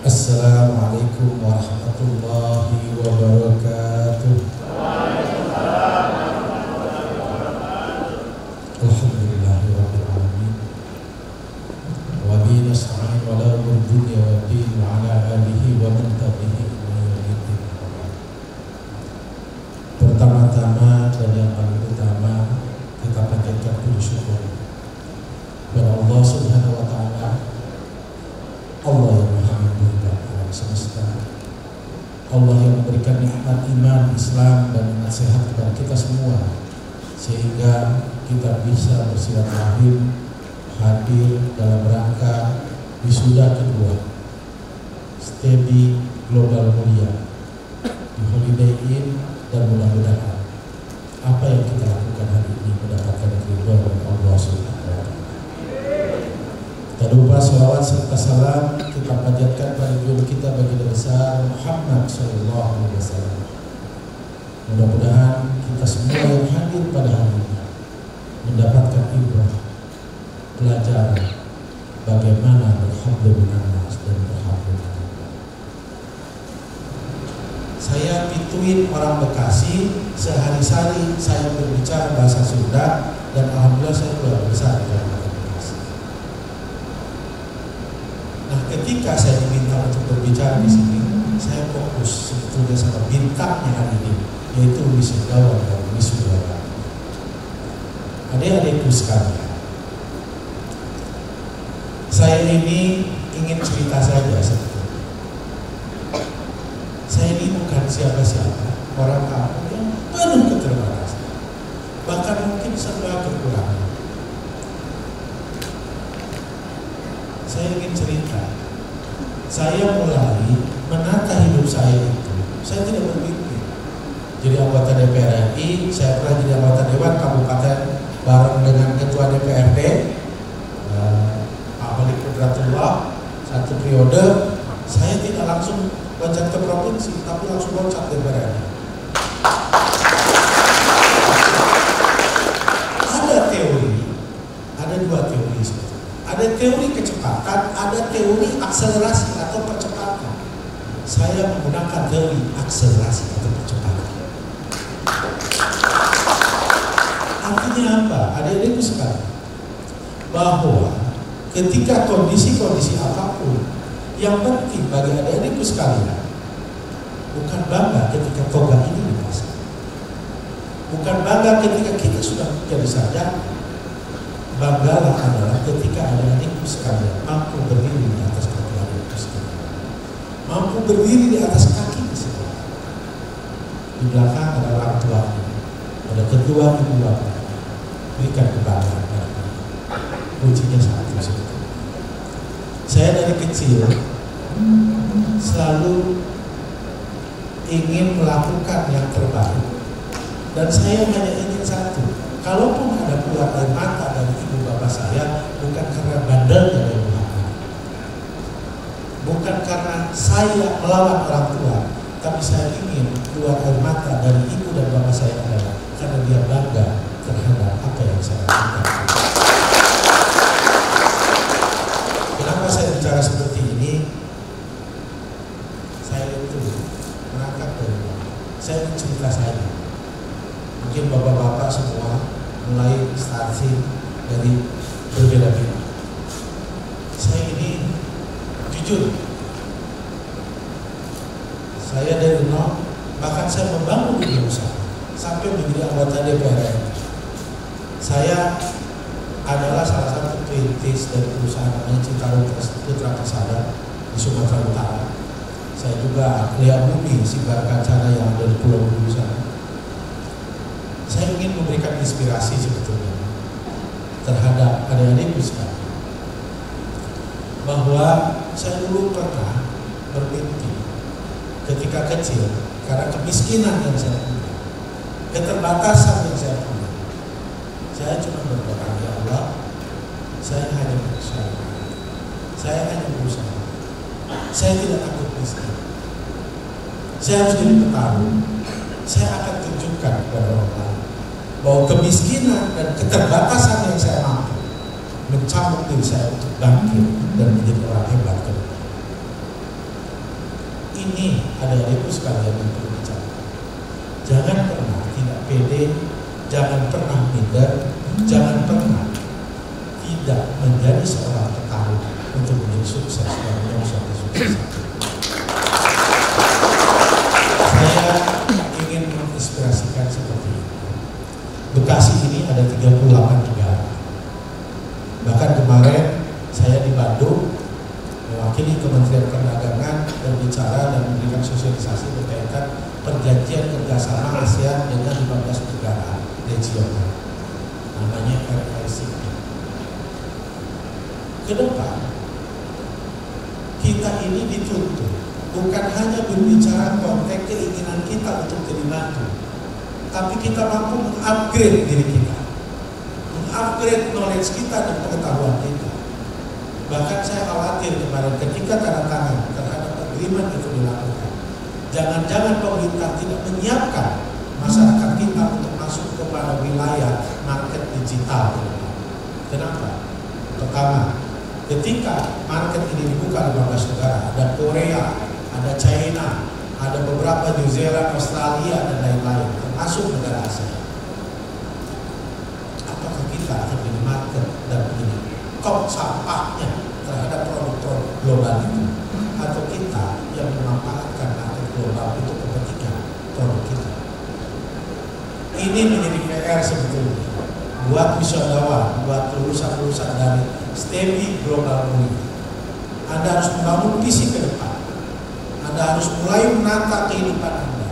Assalamualaikum warahmatullahi wabarakatuh. Alhamdulillahirabbil alamin. Wa bihi nasta'in wa la dunya wa din wa ala alihi wa man tabi'ahu ila yaumil. Pertama-tama dan yang paling utama kita panjatkan puji syukur kepada Allah Subhanahu wa taala, Allah yang Maha Menghidup alam semesta, Allah yang memberikan nikmat iman, Islam dan nikmat sehat kepada kita semua, sehingga kita bisa bersilaturahim hadir dalam rangka wisuda kedua STEBI Global Mulia di Holiday Inn, dan mudah-mudahan apa yang kita lakukan hari ini mendapatkan ridho dari Allah Subhanahu wa taala. Tak lupa salawat serta salam kita panjatkan pada guru kita baginda besar Muhammad sallallahu alaihi wasallam. Mudah-mudahan kita semua yang hadir pada hari ini mendapatkan ibrah, pelajaran bagaimana berhablu minan nas dan berhablu minan Allah. Saya pituin orang Bekasi, sehari-hari saya berbicara bahasa Sunda, dan alhamdulillah saya keluarga besar di Kabupaten Bekasi. Nah, ketika saya diminta untuk berbicara di sini, saya fokus sebetulnya sama bintangnya hari ini, yaitu wisudawan dan wisudawati. Adik-adikku sekalian, saya ini ingin cerita saja sebetulnya. Saya ini bukan siapa-siapa, orang kampung yang penuh keterbatasan, bahkan mungkin serba kekurangan. Saya ingin cerita, saya mulai menata hidup saya itu, saya tidak berpikir jadi anggota DPR RI. Saya pernah jadi anggota Dewan Kabupaten bareng dengan Ketua DPRD Pak Malik Kudratullah satu periode. Saya tidak langsung loncat ke provinsi, tapi langsung loncat DPR RI. Ada teori, ada dua teori sebetulnya. Ada teori kecepatan, ada teori akselerasi atau percepatan. Saya menggunakan teori akselerasi atau percepatan. Artinya apa? Adik-adikku sekalian, bahwa ketika kondisi-kondisi apapun, yang penting bagi adik-adikku sekalian bukan bangga ketika toga ini dipasang, bukan bangga ketika kita sudah menjadi sarjana. Banggalah adalah ketika adik-adikku sekalian mampu berdiri di atas kaki adikku sekalian, mampu berdiri di atas kaki sekalian. Di belakang ada orang tuanya, ada ketua ibu bapak. Berikan kebanggaan pada kuncinya satu sebetulnya. Saya dari kecil selalu ingin melakukan yang terbaik, dan saya hanya ingin satu. Kalaupun ada keluar air mata dari ibu bapak saya, bukan karena bandelnya dari belakang, bukan karena saya melawan orang tua, tapi saya ingin keluar air mata dari ibu dan bapak saya adalah karena dia bangga terhadap apa yang saya lakukan. Kenapa saya bicara seperti ini? Saya itu merangkak dari bawah. Saya cerita saja. Mungkin bapak-bapak semua mulai starting dari berbeda-beda. Saya ini jujur, saya dari nol, bahkan saya membangun dunia usaha sampai menjadi anggota DPR. Saya adalah salah satu perintis dari perusahaan namanya Citarum Putra Persada di Sumatera Utara. Saya juga lihat bumi Sibar Kancana yang ada di Pulau Bulu sana. Saya ingin memberikan inspirasi sebetulnya terhadap adik-adikku sekalian, bahwa saya dulu pernah bermimpi ketika kecil karena kemiskinan yang saya punya, keterbatasan yang saya punya. Saya cuma berdoa, ya Allah, saya hanya berusaha, saya hanya berusaha. Saya tidak takut miskin. Saya harus jadi petarung. Saya akan tunjukkan kepada orang lain bahwa kemiskinan dan keterbatasan yang saya mampu mencambuk diri saya untuk bangkit dan menjadi orang hebat ke depan. Ini adik-adikku sekalian yang perlu bicara. Jangan pernah tidak pede, jangan pernah minder, jangan pernah tidak menjadi seorang petarung untuk menjadi sukses dan menjadi suatu sukses. Saya ingin menginspirasikan seperti ini. Bekasi ini ada 38 negara. Bahkan kemarin saya di Bandung mewakili Kementerian Perdagangan berbicara dan memberikan sosialisasi berkaitan perjanjian kerjasama ASEAN dengan 15 negara regional, namanya RCEP. Ke depan kita ini dituntut bukan hanya berbicara konteks keinginan kita untuk jadi maju, tapi kita mampu mengupgrade diri kita, mengupgrade knowledge kita dan pengetahuan kita. Bahkan saya khawatir kemarin ketika tanda tangan terhadap agreement itu dilakukan, jangan-jangan pemerintah tidak menyiapkan masyarakat kita untuk masuk kepada wilayah market digital. Kenapa? Pertama, ketika market ini dibuka 15 negara, ada Korea, ada China, ada beberapa New Zealand, Australia, dan lain-lain, termasuk negara Asia. Apakah kita akan menjadi market dan menjadi top sampahnya terhadap produk-produk global itu, atau kita yang memanfaatkan market global untuk kepentingan produk kita? Ini menjadi PR sebetulnya buat wisudawan, buat lulusan-lulusan dari STEMI Global Mulia. Anda harus membangun visi ke depan. Anda harus mulai menata kehidupan Anda.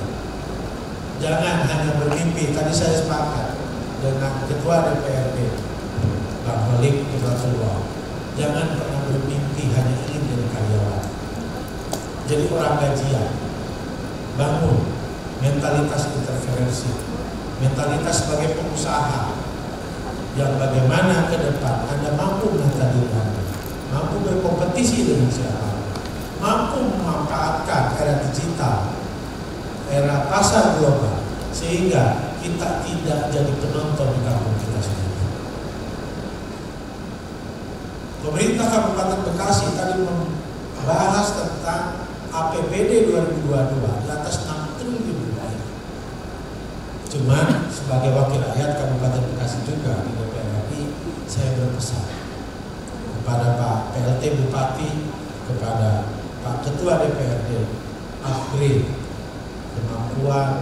Jangan hanya bermimpi. Tadi saya sepakat dengan Ketua DPRD Bang Holik Ibrahimullah. Jangan pernah bermimpi hanya ingin jadi karyawan, jadi orang gajian. Bangun mentalitas interferensi, mentalitas sebagai pengusaha yang bagaimana ke depan Anda mampu menata diri Anda, mampu berkompetisi dengan siapa, mampu memanfaatkan era digital, era pasar global, sehingga kita tidak jadi penonton di kampung kita sendiri. Pemerintah Kabupaten Bekasi tadi membahas tentang APBD 2022 di atas 6 triliun rupiah. Cuman sebagai wakil rakyat Kabupaten Bekasi juga di DPR RI, saya berpesan kepada Pak PLT Bupati, kepada Pak Ketua DPRD, upgrade kemampuan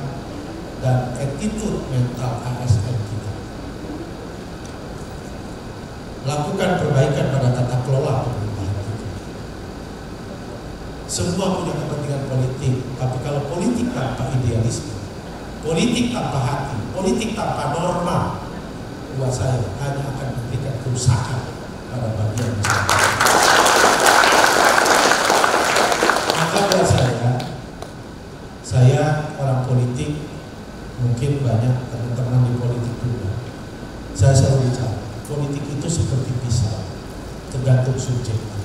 dan attitude mental ASN kita. Lakukan perbaikan pada tata kelola pemerintahan kita. Semua punya kepentingan politik, tapi kalau politik tanpa idealisme, politik tanpa hati, politik tanpa norma, buat saya hanya akan memberikan kerusakan pada bagian masyarakat. Maka buat saya orang politik, mungkin banyak teman-teman di politik juga. Saya selalu bicara, politik itu seperti pisau, tergantung subjeknya.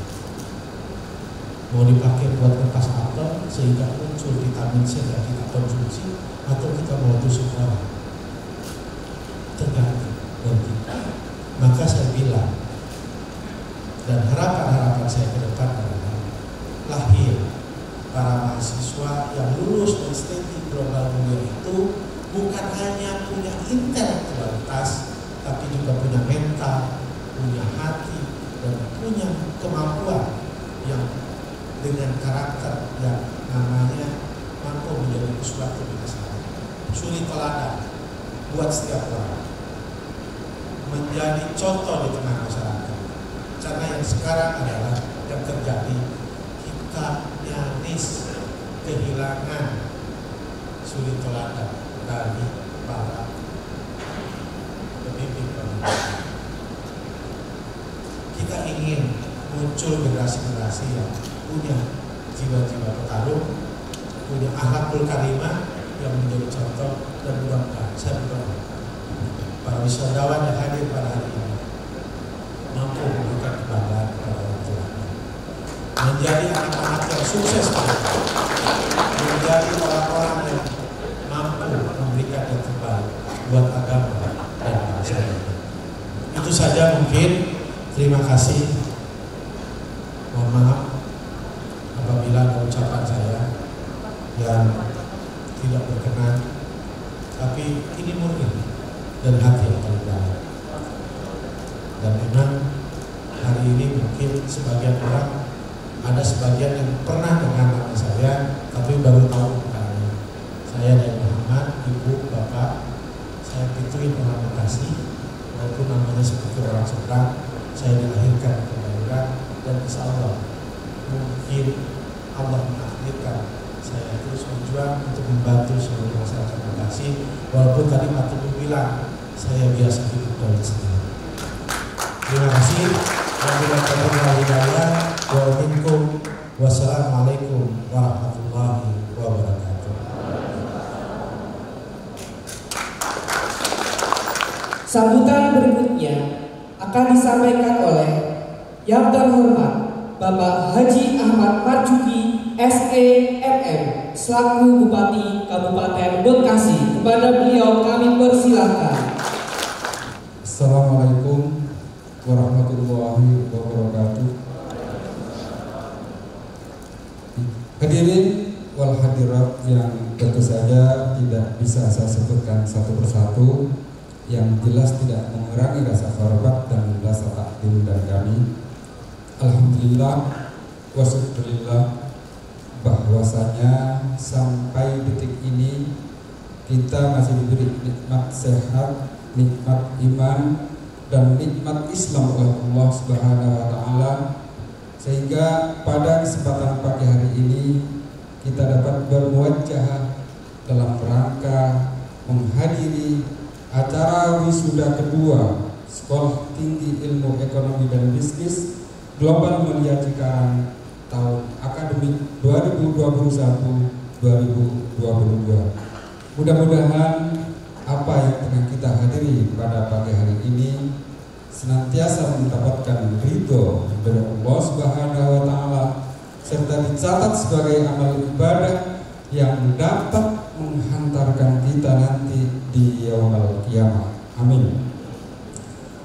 Mau dipakai buat lepas apel sehingga muncul vitamin C yang kita konsumsi, atau kita mau tusuk orang, tergantung. Maka saya bilang, dan harapan-harapan saya ke depan adalah lahir para mahasiswa yang lulus dari STEMI Global Mulia itu bukan hanya punya intelektualitas, tapi juga punya mental, punya hati, dan punya kemampuan yang dengan karakter yang namanya mampu menjadi suatu masalah, suri teladan buat setiap orang, menjadi contoh di tengah masyarakat. Karena yang sekarang adalah yang terjadi, kita nyaris kehilangan suri teladan dari para pemimpin. Kita ingin muncul generasi-generasi yang punya jiwa-jiwa petarung, punya akhlakul karimah yang menjadi contoh, dan mudah-mudahan saya berdoa para wisadawan yang hadir pada hari ini mampu memberikan kebanggaan kepada orang tua, menjadi anak-anak yang sukses, menjadi orang-orang yang mampu memberikan yang terbaik buat agama dan bangsa ini. Itu saja mungkin. Terima kasih. Mohon maaf apabila ada ucapan saya yang tidak berkenan, tapi ini murni dari hati yang paling dalam. Dan memang hari ini mungkin sebagian orang, ada sebagian yang pernah dengar nama saya tapi baru tahu bukannya. Saya dari Muhammad, ibu, bapak, saya pituin orang Bekasi, walaupun namanya seperti orang Seberang. Saya dilahirkan ke daerah, dan insya Allah mungkin Allah menakdirkan saya terus berjuang untuk membantu seluruh masyarakat Bekasi, walaupun tadi Pak Tugu bilang saya biasa hidup dari sendiri. Terima kasih. Wassalamualaikum warahmatullahi wabarakatuh. Sambutan berikutnya akan disampaikan oleh yang terhormat Bapak Haji Ahmad Marjuki SEMM selaku Bupati Kabupaten Bekasi. Kepada beliau kami persilahkan. Assalamualaikum warahmatullahi wabarakatuh. Hadirin wal hadirat yang tentu saja tidak bisa saya sebutkan satu persatu, yang jelas tidak mengurangi rasa hormat dan rasa takdim dari kami. Alhamdulillah wa syukurillah bahwasanya sampai detik ini kita masih diberi nikmat sehat, nikmat iman, dan nikmat Islam oleh Allah Subhanahu wa taala, sehingga pada kesempatan pagi hari ini kita dapat bermuajah dalam rangka menghadiri acara wisuda kedua Sekolah Tinggi Ilmu Ekonomi dan Bisnis Global Mulia Cikarang tahun akademik 2021-2022. Mudah-mudahan apa yang tengah kita hadiri pada pagi hari ini senantiasa mendapatkan ridho dari Allah Subhanahu wa taala, serta dicatat sebagai amal ibadah yang dapat menghantarkan kita nanti di yaumul qiyamah. Amin.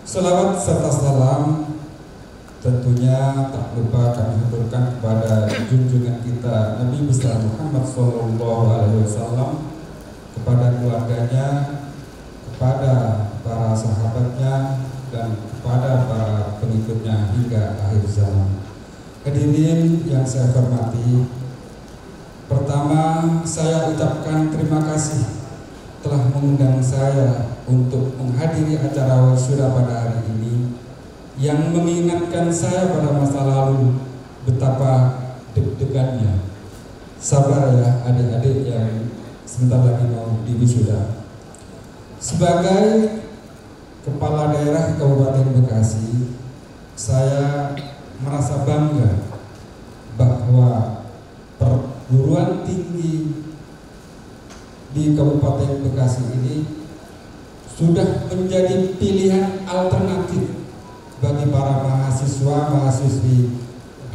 Selawat serta salam tentunya tak lupa kami haturkan kepada junjungan kita Nabi besar Muhammad SAW, kepada keluarganya, kepada para sahabatnya, dan kepada para pengikutnya hingga akhir zaman. Hadirin yang saya hormati, pertama saya ucapkan terima kasih telah mengundang saya untuk menghadiri acara wisuda pada hari ini, yang mengingatkan saya pada masa lalu betapa deg-degannya. Sabar ya adik-adik yang sebentar lagi mau diwisuda. Sebagai Kepala Daerah Kabupaten Bekasi, saya merasa bangga bahwa perguruan tinggi di Kabupaten Bekasi ini sudah menjadi pilihan alternatif bagi para mahasiswa-mahasiswi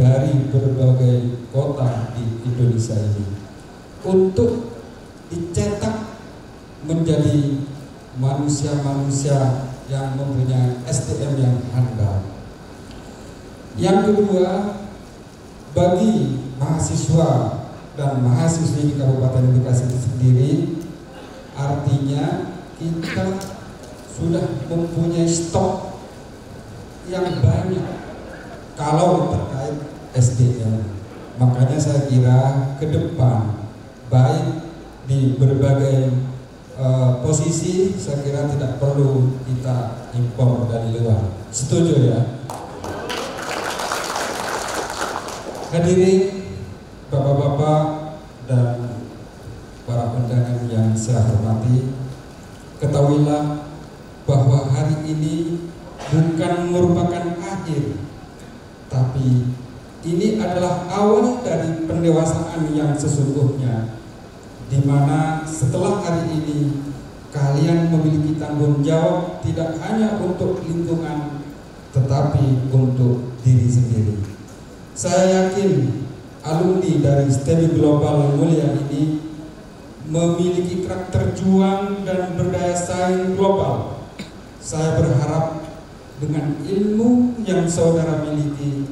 dari berbagai kota di Indonesia ini untuk dicetak menjadi manusia-manusia yang mempunyai SDM yang handal. Yang kedua, bagi mahasiswa dan mahasiswi di Kabupaten Bekasi itu sendiri, artinya kita sudah mempunyai stok yang banyak kalau terkait SDM. Makanya saya kira ke depan baik di berbagai posisi, saya kira tidak perlu kita impor dari luar. Setuju ya? Hadirin Bapak-bapak dan yang saya hormati, ketahuilah bahwa hari ini bukan merupakan akhir, tapi ini adalah awal dari pendewasaan yang sesungguhnya, di mana setelah hari ini kalian memiliki tanggung jawab tidak hanya untuk lingkungan, tetapi untuk diri sendiri. Saya yakin alumni dari STEBI Global Mulia ini memiliki karakter juang dan berdaya saing global. Saya berharap dengan ilmu yang saudara miliki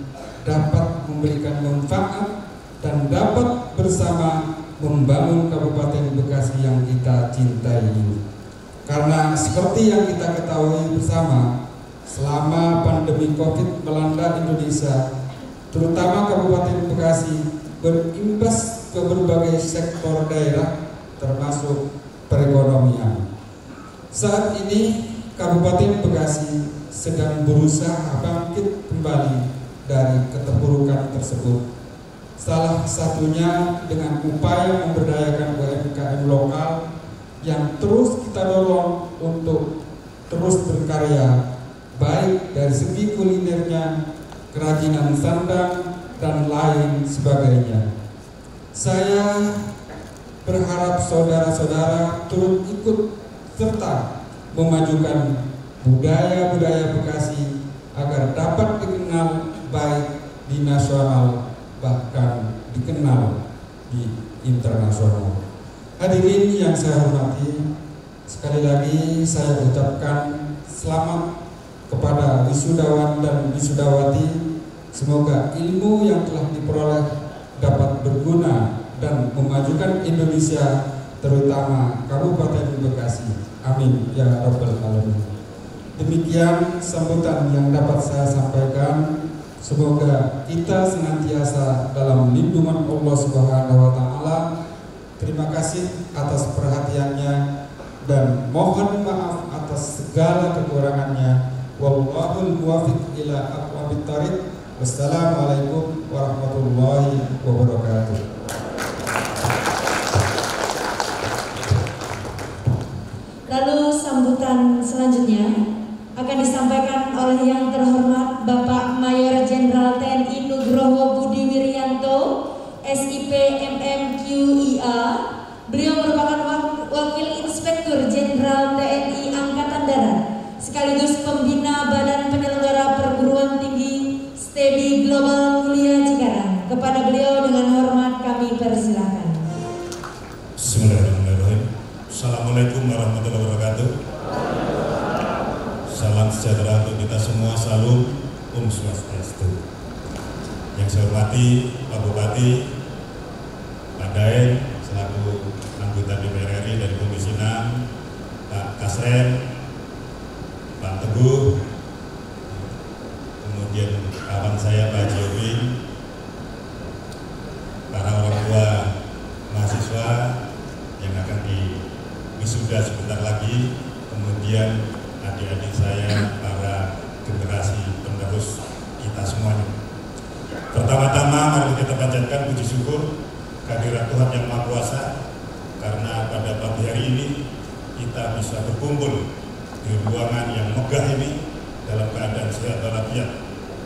dapat memberikan manfaat dan dapat bersama membangun Kabupaten Bekasi yang kita cintai ini. Karena seperti yang kita ketahui bersama, selama pandemi COVID melanda Indonesia, terutama Kabupaten Bekasi berimbas ke berbagai sektor daerah termasuk perekonomian. Saat ini Kabupaten Bekasi sedang berusaha bangkit kembali dari keterpurukan tersebut. Salah satunya dengan upaya memberdayakan UMKM lokal yang terus kita dorong untuk terus berkarya, baik dari segi kulinernya, kerajinan sandang, dan lain sebagainya. Saya berharap saudara-saudara turut ikut serta memajukan budaya-budaya Bekasi agar dapat dikenal baik di nasional, bahkan dikenal di internasional. Hadirin yang saya hormati, sekali lagi saya ucapkan selamat kepada wisudawan dan wisudawati. Semoga ilmu yang telah diperoleh dapat berguna dan memajukan Indonesia, terutama Kabupaten Bekasi. Amin ya rabbal alamin. Demikian sambutan yang dapat saya sampaikan. Semoga kita senantiasa dalam lindungan Allah Subhanahu wa taala. Terima kasih atas perhatiannya dan mohon maaf atas segala kekurangannya. Wallahul muwaffiq ila aqwamit thariq. Wassalamualaikum warahmatullahi wabarakatuh. Lalu sambutan selanjutnya akan disampaikan oleh yang terhormat Bapak Mayor Jenderal TNI Nugroho Budi Wiryanto, SIP MMQIA. Beliau merupakan Wakil Inspektur Jenderal TNI Angkatan Darat sekaligus pembina Badan Penyelenggara Perguruan Tinggi STEBI Global Mulia Cikarang. Kepada beliau dengan hormat kami persilakan. Bismillahirrahmanirrahim. Assalamualaikum warahmatullahi wabarakatuh. Salam sejahtera untuk kita semua. Salam Om Swastiastu. Yang saya hormati Pak Bupati, Pak Daeng selaku anggota DPR RI dari Komisi 6, Pak Kasren, Pak Teguh, kemudian kawan saya Pak Jiobi, para orang tua mahasiswa yang akan diwisuda sebentar lagi, kemudian adik-adik saya, para generasi penerus kita semuanya. Pertama-tama mari kita panjatkan puji syukur kehadirat Tuhan Yang Maha Kuasa, karena pada pagi hari ini kita bisa berkumpul di ruangan yang megah ini dalam keadaan sehat walafiat,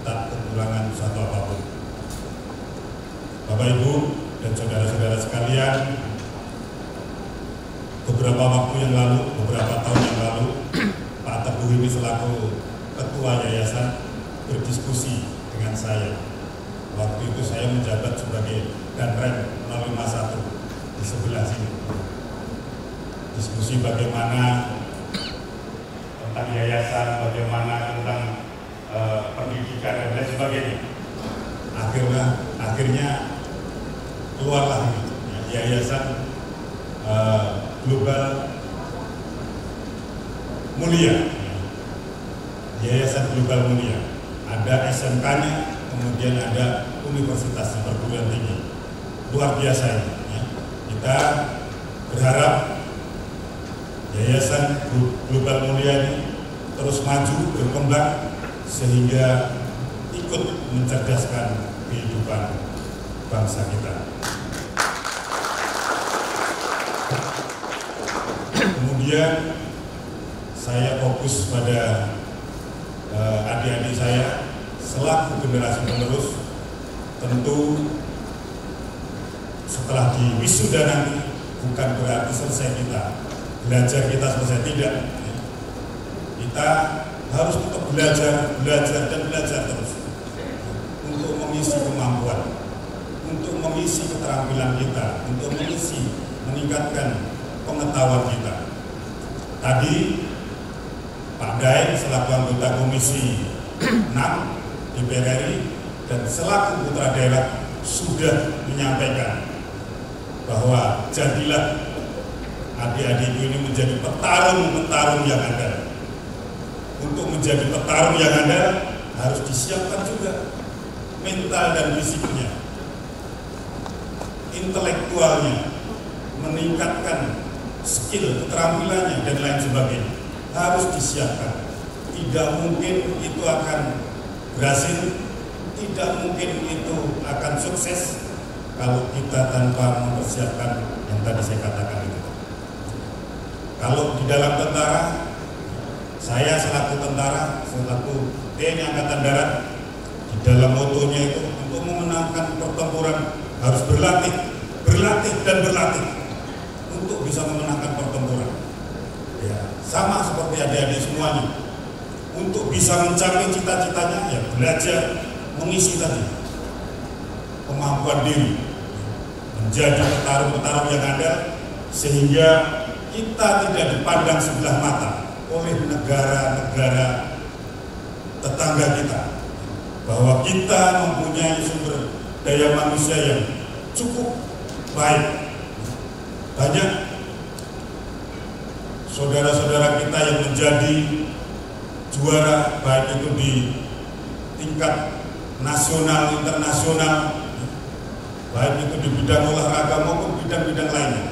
tak kekurangan satu apapun. Bapak Ibu dan saudara-saudara sekalian, beberapa waktu yang lalu, beberapa tahun yang lalu, Pak Teguh ini selaku ketua yayasan berdiskusi dengan saya. Waktu itu saya menjabat sebagai Danrem 051 di sebelah sini. Diskusi bagaimana tentang yayasan, bagaimana tentang pendidikan dan lain sebagainya. Akhirnya keluarlah yayasan Global Mulia. Yayasan Global Mulia. Ada SMK-nya, kemudian ada universitas perguruan tinggi. Luar biasa ini. Ya. Kita berharap Yayasan Global Mulia ini terus maju, berkembang, sehingga ikut mencerdaskan kehidupan bangsa kita. kemudian saya fokus pada adik-adik saya selaku generasi penerus. Tentu setelah di wisuda nanti bukan berarti selesai belajar kita selesai, tidak. Kita harus tetap belajar dan belajar terus untuk mengisi kemampuan, untuk mengisi keterampilan kita, untuk meningkatkan pengetahuan kita. Tadi Pak Daeng selaku anggota Komisi 6 DPR RI dan selaku putra daerah sudah menyampaikan bahwa jadilah adik-adikku ini menjadi petarung yang andal. Untuk menjadi petarung yang andal harus disiapkan juga mental dan fisiknya, intelektualnya, meningkatkan skill, keterampilannya dan lain sebagainya. Harus disiapkan. Tidak mungkin itu akan berhasil, tidak mungkin itu akan sukses kalau kita tanpa mempersiapkan yang tadi saya katakan itu. Kalau di dalam tentara, saya selaku tentara, selaku TNI Angkatan Darat, di dalam motonya itu untuk memenangkan pertempuran harus berlatih dan berlatih untuk bisa memenangkan pertempuran. Ya, sama seperti adik-adik semuanya. Untuk bisa mencapai cita-citanya, ya belajar mengisi tadi kemampuan diri, menjadi petarung-petarung yang andal, sehingga kita tidak dipandang sebelah mata oleh negara-negara tetangga kita, bahwa kita mempunyai sumber daya manusia yang cukup baik. Banyak saudara-saudara kita yang menjadi juara, baik itu di tingkat nasional, internasional, baik itu di bidang olahraga maupun bidang-bidang lainnya.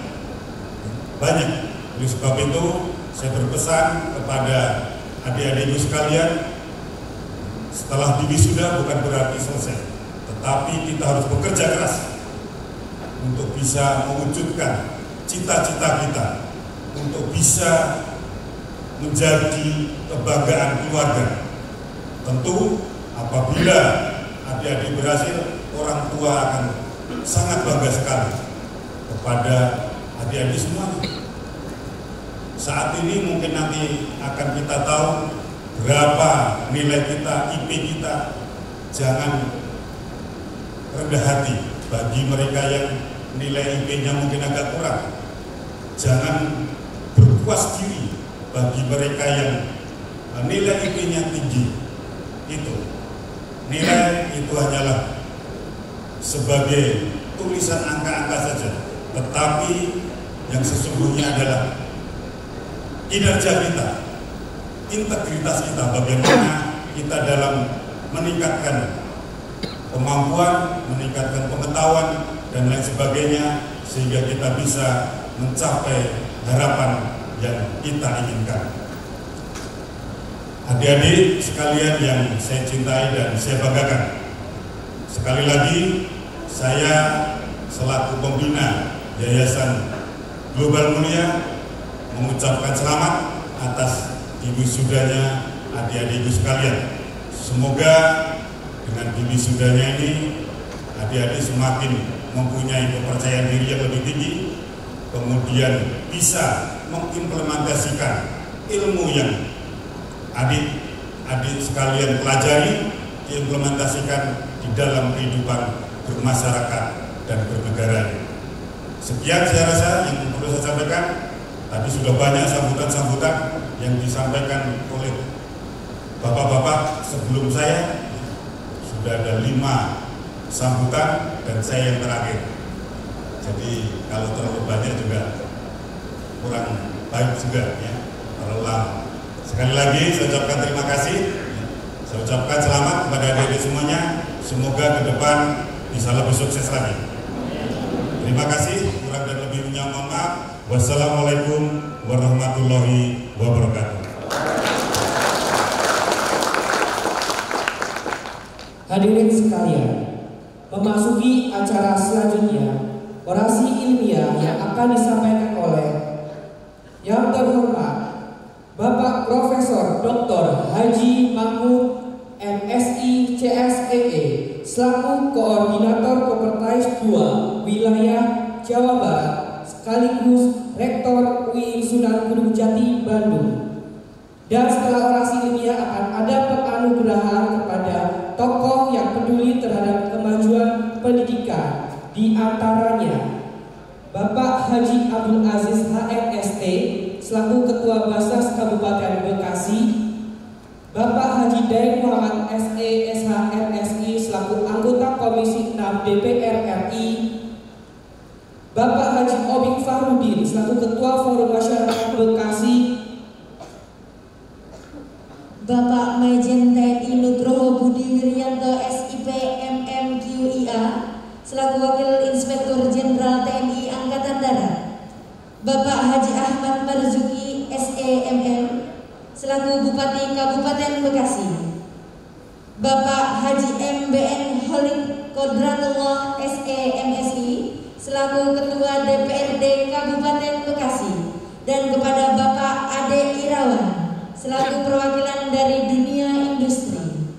Banyak. Oleh sebab itu saya berpesan kepada adik-adikku sekalian, setelah diwisuda bukan berarti selesai, tetapi kita harus bekerja keras untuk bisa mewujudkan cita-cita kita, untuk bisa menjadi kebanggaan keluarga. Tentu apabila adik-adik berhasil, orang tua akan sangat bangga sekali kepada adik-adik semuanya. Saat ini mungkin nanti akan kita tahu berapa nilai kita, IP kita. Jangan rendah hati bagi mereka yang nilai IP-nya mungkin agak kurang. Jangan berpuas diri bagi mereka yang nilai IP-nya tinggi. Itu nilai itu hanyalah sebagai tulisan angka-angka saja, tetapi yang sesungguhnya adalah kinerja kita, integritas kita, bagaimana kita dalam meningkatkan kemampuan, meningkatkan pengetahuan dan lain sebagainya, sehingga kita bisa mencapai harapan yang kita inginkan. Adik-adik sekalian yang saya cintai dan saya banggakan, sekali lagi saya selaku pembina Yayasan Global Mulia mengucapkan selamat atas diwisudanya adik-adikku sekalian. Semoga dengan diwisudanya ini adik-adik semakin mempunyai kepercayaan diri yang lebih tinggi, kemudian bisa mengimplementasikan ilmu yang adik-adik sekalian pelajari, diimplementasikan di dalam kehidupan bermasyarakat dan bernegara. Sekian saya rasa yang perlu saya sampaikan. Tadi sudah banyak sambutan-sambutan yang disampaikan oleh bapak-bapak sebelum saya. Sudah ada 5 sambutan dan saya yang terakhir. Jadi kalau terlalu banyak juga kurang baik juga ya, terlalu lama. Sekali lagi saya ucapkan terima kasih. Saya ucapkan selamat kepada adik-adik semuanya. Semoga ke depan bisa lebih sukses lagi. Terima kasih. Kurang dan lebihnya mohon maaf. Wassalamualaikum warahmatullahi wabarakatuh. Hadirin sekalian, memasuki acara selanjutnya, orasi ilmiah yang akan disampaikan oleh Yang terhormat Bapak Profesor Dr. Haji Mahmud MSI CSEE selaku Koordinator Kopertais 2 Wilayah Jawa Barat sekaligus Rektor UI Sunan Gunung Jati Bandung. Dan setelah orasi ilmiah akan ada penganugerahan kepada tokoh yang peduli terhadap kemajuan pendidikan, di antaranya Bapak Haji Abdul Aziz HMST selaku Ketua Basnas Kabupaten Bekasi, Bapak Haji Daeng Muhammad SE SHMSI selaku anggota Komisi 6 DPR RI, Bapak Haji Obing Fahrudin selaku Ketua Forum Masyarakat Bekasi, Bapak Majen TNI Nugroho Budi Wiryanto SIP MMQIA selaku Wakil Inspektur Jenderal TNI Angkatan Darat, Bapak Haji Ahmad Marzuki SEMM selaku Bupati Kabupaten Bekasi, Bapak Haji MBN Holik Kodratullah SEMSI selaku Ketua DPRD Kabupaten Bekasi, dan kepada Bapak Ade Irawan selaku perwakilan dari dunia industri.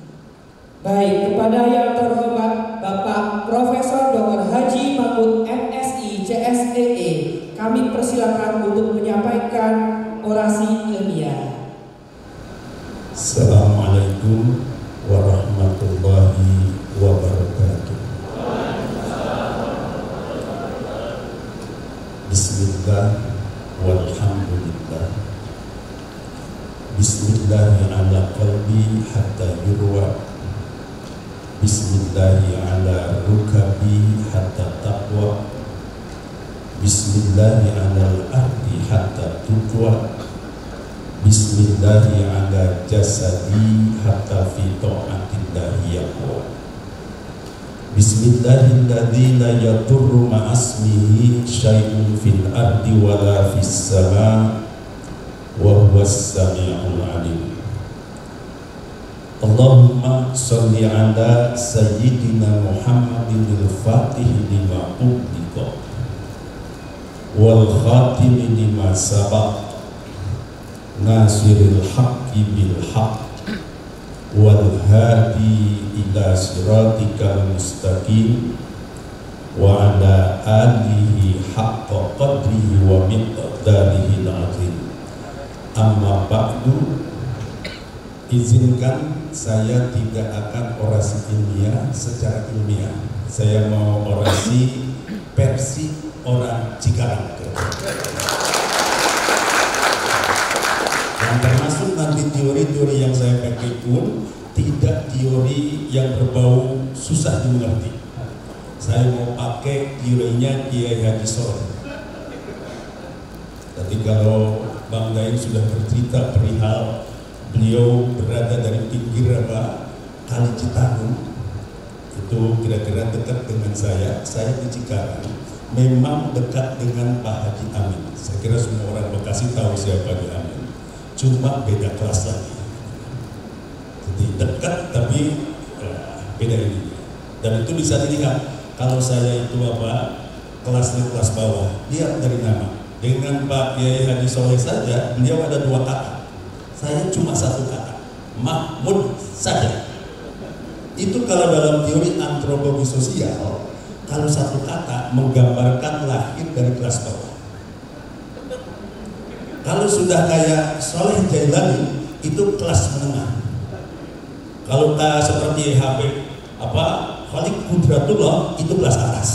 Baik, kepada yang terhormat Bapak Profesor Dr. Haji Mahmud MSI CSEE kami persilakan untuk menyampaikan orasi ilmiah. Assalamualaikum warahmatullahi wabarakatuh. Bismillah walhamdulillah. Bismillahi ala qalbi hatta yurwa. Bismillahi ala rukabi hatta taqwa. Bismillahi ala al-ardi hatta tuqwa. Bismillahi ala jasadi hatta fi ta'atillahi yaqwa. Bismillahilladzi la yadurru ma'asmihi syai'un fil ardi wala fis sama' wa huwas sami'ul alim. Allahumma sholli ala sayyidina Muhammadin al-fatih lima ughliqa wal khatim lima sabaq nasiril haqqi bil haqq wal hadi ila siratikal mustaqim wa ala alihi haqqa qadrihi wa miqdarihi al-azim. Amma ba'du, izinkan saya tidak akan orasi ilmiah secara ilmiah. Saya mau orasi versi orang Cikarang. Dan termasuk nanti teori-teori yang saya pakai pun tidak teori yang berbau susah dimengerti. Saya mau pakai teorinya Kiai Haji Soleh. Tapi kalau Bang Daeng sudah bercerita perihal beliau berada dari pinggir Kali Citarum, itu kira-kira dekat dengan saya di Cikarang, memang dekat dengan Pak Haji Amin. Saya kira semua orang Bekasi tahu siapa Haji Amin, cuma beda kelas lagi. Jadi dekat tapi beda ini. Dan itu bisa dilihat kalau saya itu kelasnya kelas bawah, lihat dari nama. Dengan Pak Kiai Haji Soleh saja, beliau ada 2 kata. Saya cuma 1 kata, Mahmud saja. Itu kalau dalam teori antropologi sosial, kalau 1 kata menggambarkan lahir dari kelas bawah. Kalau sudah kayak Soleh Jailani, itu kelas menengah. Kalau seperti Habib Holik Kodratullah, itu kelas atas.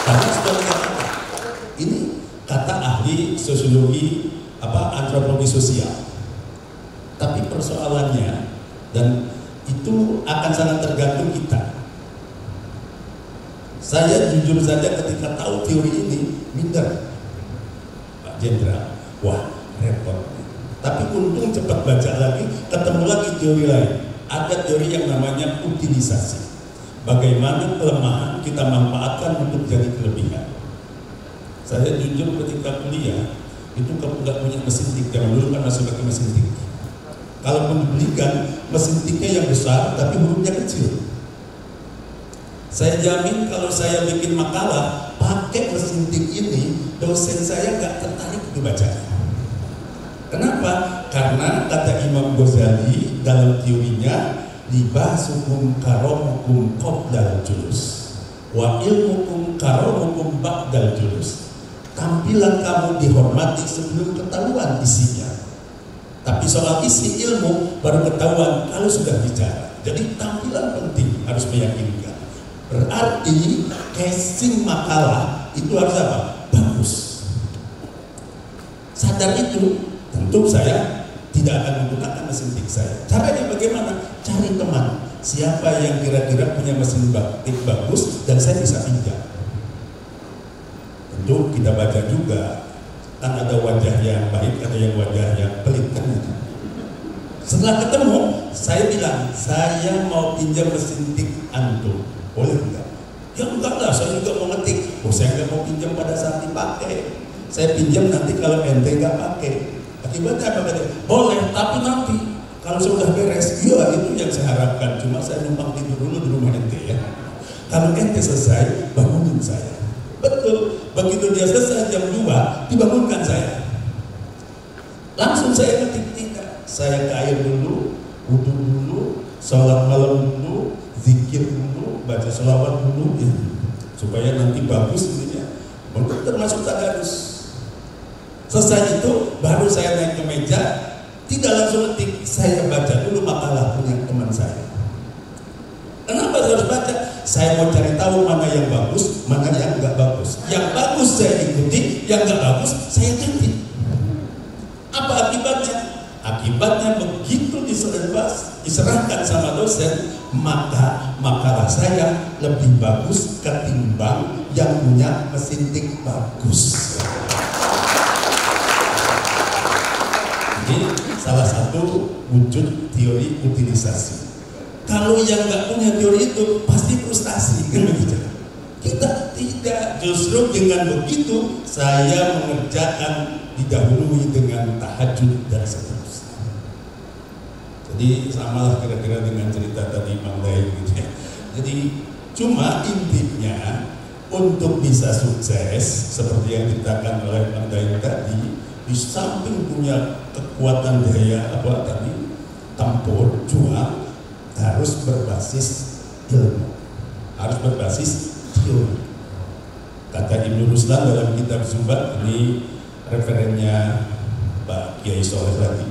Karena sebagai kata, ini kata ahli sosiologi antropologi sosial. Tapi persoalannya, dan itu akan sangat tergantung kita. Saya jujur saja ketika tahu teori ini minder, Pak Jenderal, wah repot. Tapi untung cepat baca lagi, ketemu lagi teori lain. Ada teori yang namanya utilisasi. Bagaimana kelemahan kita manfaatkan untuk jadi kelebihan. Saya jujur ketika kuliah itu nggak punya mesin tik. Zaman dulu kan masih pakai mesin tik. Kalau dibelikan mesin tiknya yang besar tapi hurufnya kecil. Saya jamin kalau saya bikin makalah pakai mesin tik ini, dosen saya nggak tertarik untuk bacanya. Kenapa? Karena kata Imam Ghazali dalam teorinya, libasukum karomukum qabdal julus wa ilmukum karomukum ba'dal julus. Tampilan kamu dihormati sebelum ketahuan isinya. Tapi soal isi ilmu baru ketahuan kalau sudah bicara. Jadi tampilan penting, harus meyakinkan. Berarti casing makalah itu harus apa? Bagus. Sadar itu, tentu saya tidak akan menggunakan mesin tik saya. Caranya bagaimana? Cari teman. Siapa yang kira-kira punya mesin tik bagus dan saya bisa pinjam. Tentu kita baca juga. Kan ada wajah yang baik, ada yang wajah yang pelit kan itu. Setelah ketemu, saya bilang, saya mau pinjam mesin tik antum. Boleh enggak? Ya enggak lah, saya juga mau ngetik. Oh, saya enggak mau pinjam pada saat dipakai. Saya pinjam nanti kalau ente enggak pakai. Akibatnya apa katanya? Boleh, tapi nanti kalau sudah beres, iya itu yang saya harapkan. Cuma saya numpang tidur dulu di rumah ente ya. Kalau ente selesai, bangunin saya. Betul, begitu dia selesai jam 2, dibangunkan saya. Langsung saya ngetik tidak. Saya ke air dulu, wudu dulu, sholat malam dulu, zikir dulu, baca sholawat dulu, ya. Supaya nanti bagus ininya. Untuk termasuk tadarus. Selesai itu, baru saya naik ke meja, tidak langsung ngetik, saya baca dulu makalah punya teman saya. Kenapa harus baca? Saya mau cari tahu mana yang bagus, mana yang enggak bagus. Yang bagus saya ikuti, yang enggak bagus saya ganti. Apa akibatnya? Akibatnya begitu diserahkan sama dosen, maka makalah saya lebih bagus ketimbang yang punya mesin tik bagus. Jadi salah satu wujud teori utilisasi. Kalau yang nggak punya teori itu pasti frustasi kan begitu. Kita tidak, justru dengan begitu saya mengerjakan didahului dengan tahajud dan seterusnya. Jadi samalah kira-kira dengan cerita tadi Bang Day gitu ya. Jadi cuma intinya untuk bisa sukses seperti yang dikatakan oleh Bang Day tadi, di samping punya kekuatan daya apa tadi tempur juang, harus berbasis ilmu, harus berbasis teori. Kata Ibnu Ruslan dalam kitab Zubat, ini referennya Pak Kiai Soleh lagi.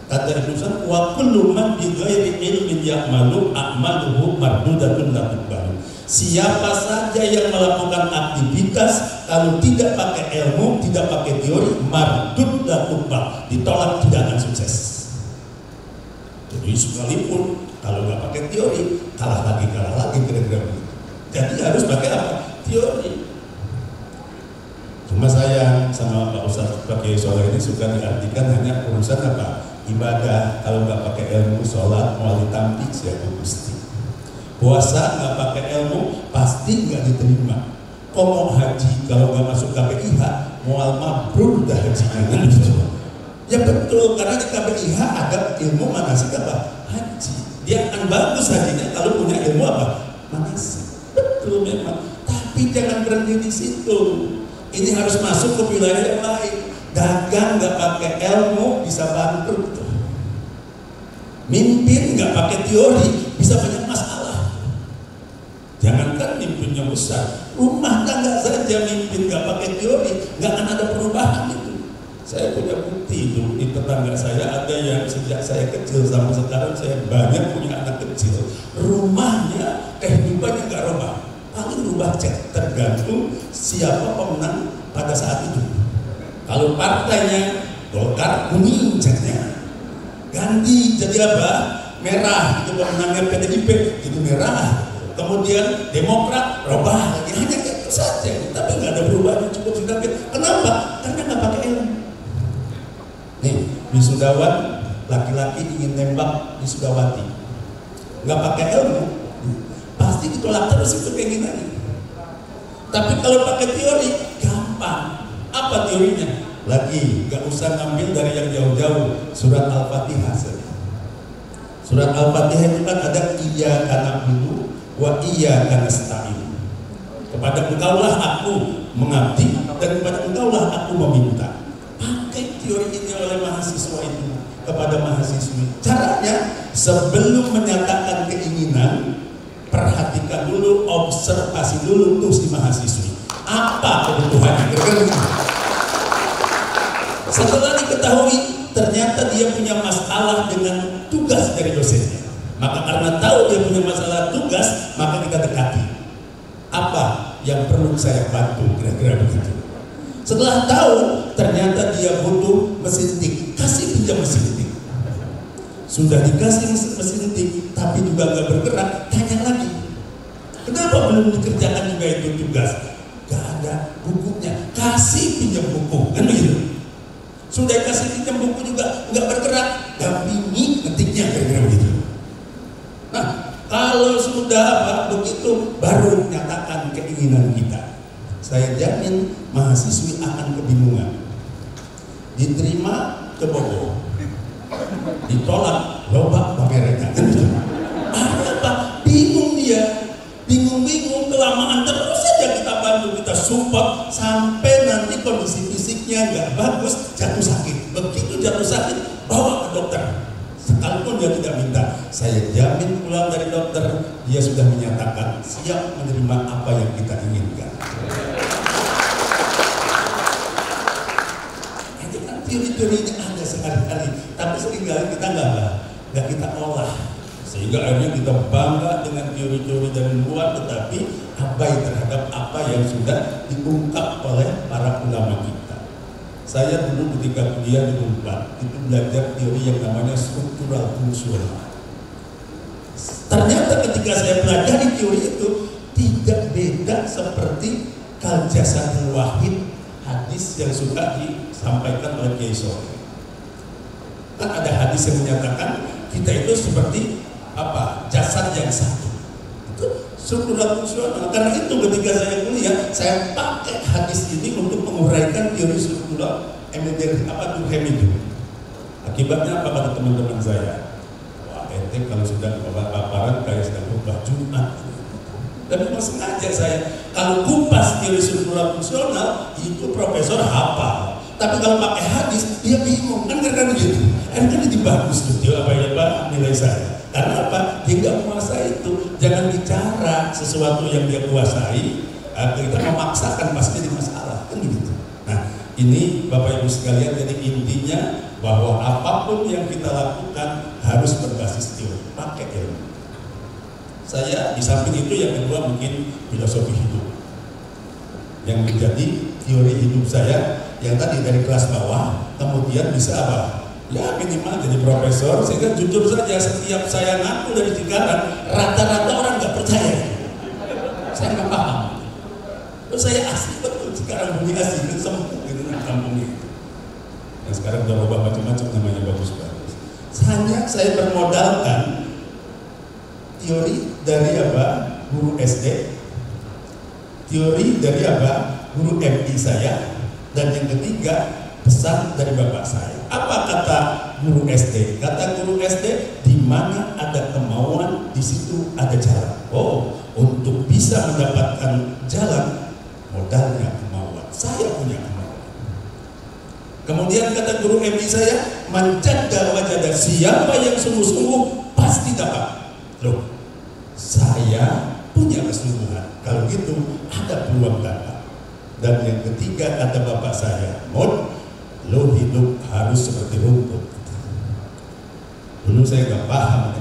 Kata Ibnu Ruslan, wa kullu man bi ghairi ilmin ya'malu a'maluhu mardudatun la tuqbalu. Siapa saja yang melakukan aktivitas kalau tidak pakai ilmu, tidak pakai teori, mardud la tuqbal, ditolak, tidak akan sukses. Jadi sekalipun kalau nggak pakai teori, kalah lagi kira-kira begitu. Jadi harus pakai apa? Teori. Cuma saya sama Pak Ustadz pakai sholat ini suka diartikan hanya urusan apa? Ibadah. Kalau nggak pakai ilmu, sholat mau ditampik siapa Gusti. Puasa nggak pakai ilmu, pasti nggak diterima. Kok mau haji kalau nggak masuk KPIH, mual mabrur dah hajinya kan gitu. Ya betul, karena di KPIH ada ilmu manasik apa? Haji. Dia akan bagus hajinya kalau punya ilmu apa? Manasik. Betul memang. Tapi jangan berhenti di situ. Ini harus masuk ke wilayah yang lain. Dagang nggak pakai ilmu bisa bangkrut. Mimpin nggak pakai teori bisa banyak masalah. Jangankan mimpinnya besar, rumah tangga saja mimpin nggak pakai teori, nggak akan ada perubahan itu. Saya punya bukti itu di tetangga saya ada yang sejak saya kecil sampai sekarang saya banyak punya anak kecil. Rumahnya kehidupannya nggak rubah, paling rubah cat, tergantung siapa pemenang pada saat itu. Kalau partainya Golkar kuning catnya, ganti jadi apa? Merah. Itu pemenangnya PDIP jadi merah. Kemudian Demokrat rubah lagi, hanya itu saja. Tapi nggak ada perubahan yang cukup signifikan. Kenapa? Karena nggak pakai ilmu. Nih, wisudawan laki-laki ingin nembak wisudawati, nggak pakai ilmu, pasti ditolak terus itu keinginannya. Tapi kalau pakai teori, gampang. Apa teorinya? Lagi, nggak usah ngambil dari yang jauh-jauh. Surat Al-Fatihah saja. Surat Al-Fatihah itu kan ada iyyaka na'budu wa iyyaka nasta'in. Kepada Engkaulah aku mengabdi dan kepada Engkaulah aku meminta. Pakai teori ini oleh mahasiswa itu kepada mahasiswi. Caranya, sebelum menyatakan keinginan, perhatikan dulu, observasi dulu tuh si mahasiswi. Apa kebutuhannya? Setelah diketahui ternyata dia punya masalah dengan tugas dari dosennya, maka karena tahu dia punya masalah tugas, maka kita dekati. Apa yang perlu saya bantu? Kira-kira begitu. Setelah tahu ternyata dia butuh mesin tik, kasih pinjam mesin tik. Sudah dikasih mesin tik tapi juga nggak bergerak, tanya lagi, kenapa belum dikerjakan juga itu tugas? Gak ada bukunya, kasih pinjam buku, kan begitu. Sudah kasih pinjam buku juga nggak bergerak, dampingi ngetiknya, kira-kira begitu. Nah, kalau sudah begitu baru nyatakan keinginan kita. Saya jamin mahasiswi akan kebingungan. Diterima ke Bogor, ditolak loba pamerenya, kan begitu. Apa? Bingung dia, bingung kelamaan, terus saja kita bantu, kita support sampai nanti kondisi fisiknya nggak bagus, jatuh sakit. Begitu jatuh sakit, bawa ke dokter. Sekalipun dia tidak minta, saya jamin pulang dari dokter dia sudah menyatakan siap menerima apa yang kita inginkan. Itu kan teori-teori ini ada sekali-kali, tapi seringkali kita nggak kita olah, sehingga akhirnya kita bangga dengan teori-teori dari luar, tetapi abai terhadap apa yang sudah diungkap oleh para ulama kita. Saya dulu ketika kuliah di Unpad itu belajar teori yang namanya struktural fungsional. Ternyata ketika saya pelajari teori itu tidak beda seperti Al-Jasadul Wahid, hadis yang sudah disampaikan oleh Kiai Sohri. Kan ada hadis yang menyatakan kita itu seperti apa? Jasad yang satu. Itu struktural fungsional. Karena itu ketika saya kuliah, saya pakai hadis ini untuk menguraikan teori struktural Durkheim itu. Akibatnya apa kata teman-teman saya? Wah, ente kalau sudah bawa paparan kayak sedang khutbah Jumat. Dan memang sengaja saya, kalau kupas teori struktural fungsional itu profesor hafal. Tapi kalau pakai hadis dia bingung, kan kira-kira begitu. Kan jadi bagus tuh dia apa ya Pak nilai saya. Karena apa? Dia nggak menguasai itu. Jangan bicara sesuatu yang dia kuasai. Kita memaksakan pasti jadi masalah, kan begitu. Nah, ini Bapak Ibu sekalian, jadi intinya bahwa apapun yang kita lakukan harus berbasis teori, pakai ilmu. Saya di samping itu yang kedua mungkin filosofi hidup, yang menjadi teori hidup saya yang tadi dari kelas bawah, kemudian bisa apa? Ya minimal jadi profesor, sehingga jujur saja setiap saya ngaku dari Cikarang, rata-rata orang nggak percaya. Saya nggak paham. Terus saya asli betul Cikarang, bumi asli, kan sempit gitu kampung itu. Yang sekarang udah berubah macam-macam, namanya bagus-bagus. Hanya saya bermodalkan teori dari apa? Guru SD, teori dari apa? Guru MI saya, dan yang ketiga pesan dari bapak saya. Apa kata guru SD? Kata guru SD, di mana ada kemauan, di situ ada jalan. Oh, untuk bisa mendapatkan jalan, modalnya kemauan. Saya punya kemauan. Kemudian kata guru MI saya, manjada wajada, siapa yang sungguh-sungguh pasti dapat. Loh, saya punya kesungguhan. Kalau gitu ada peluang dapat. Dan yang ketiga kata bapak saya, Mod, lo hidup harus seperti rumput. Dulu saya nggak paham.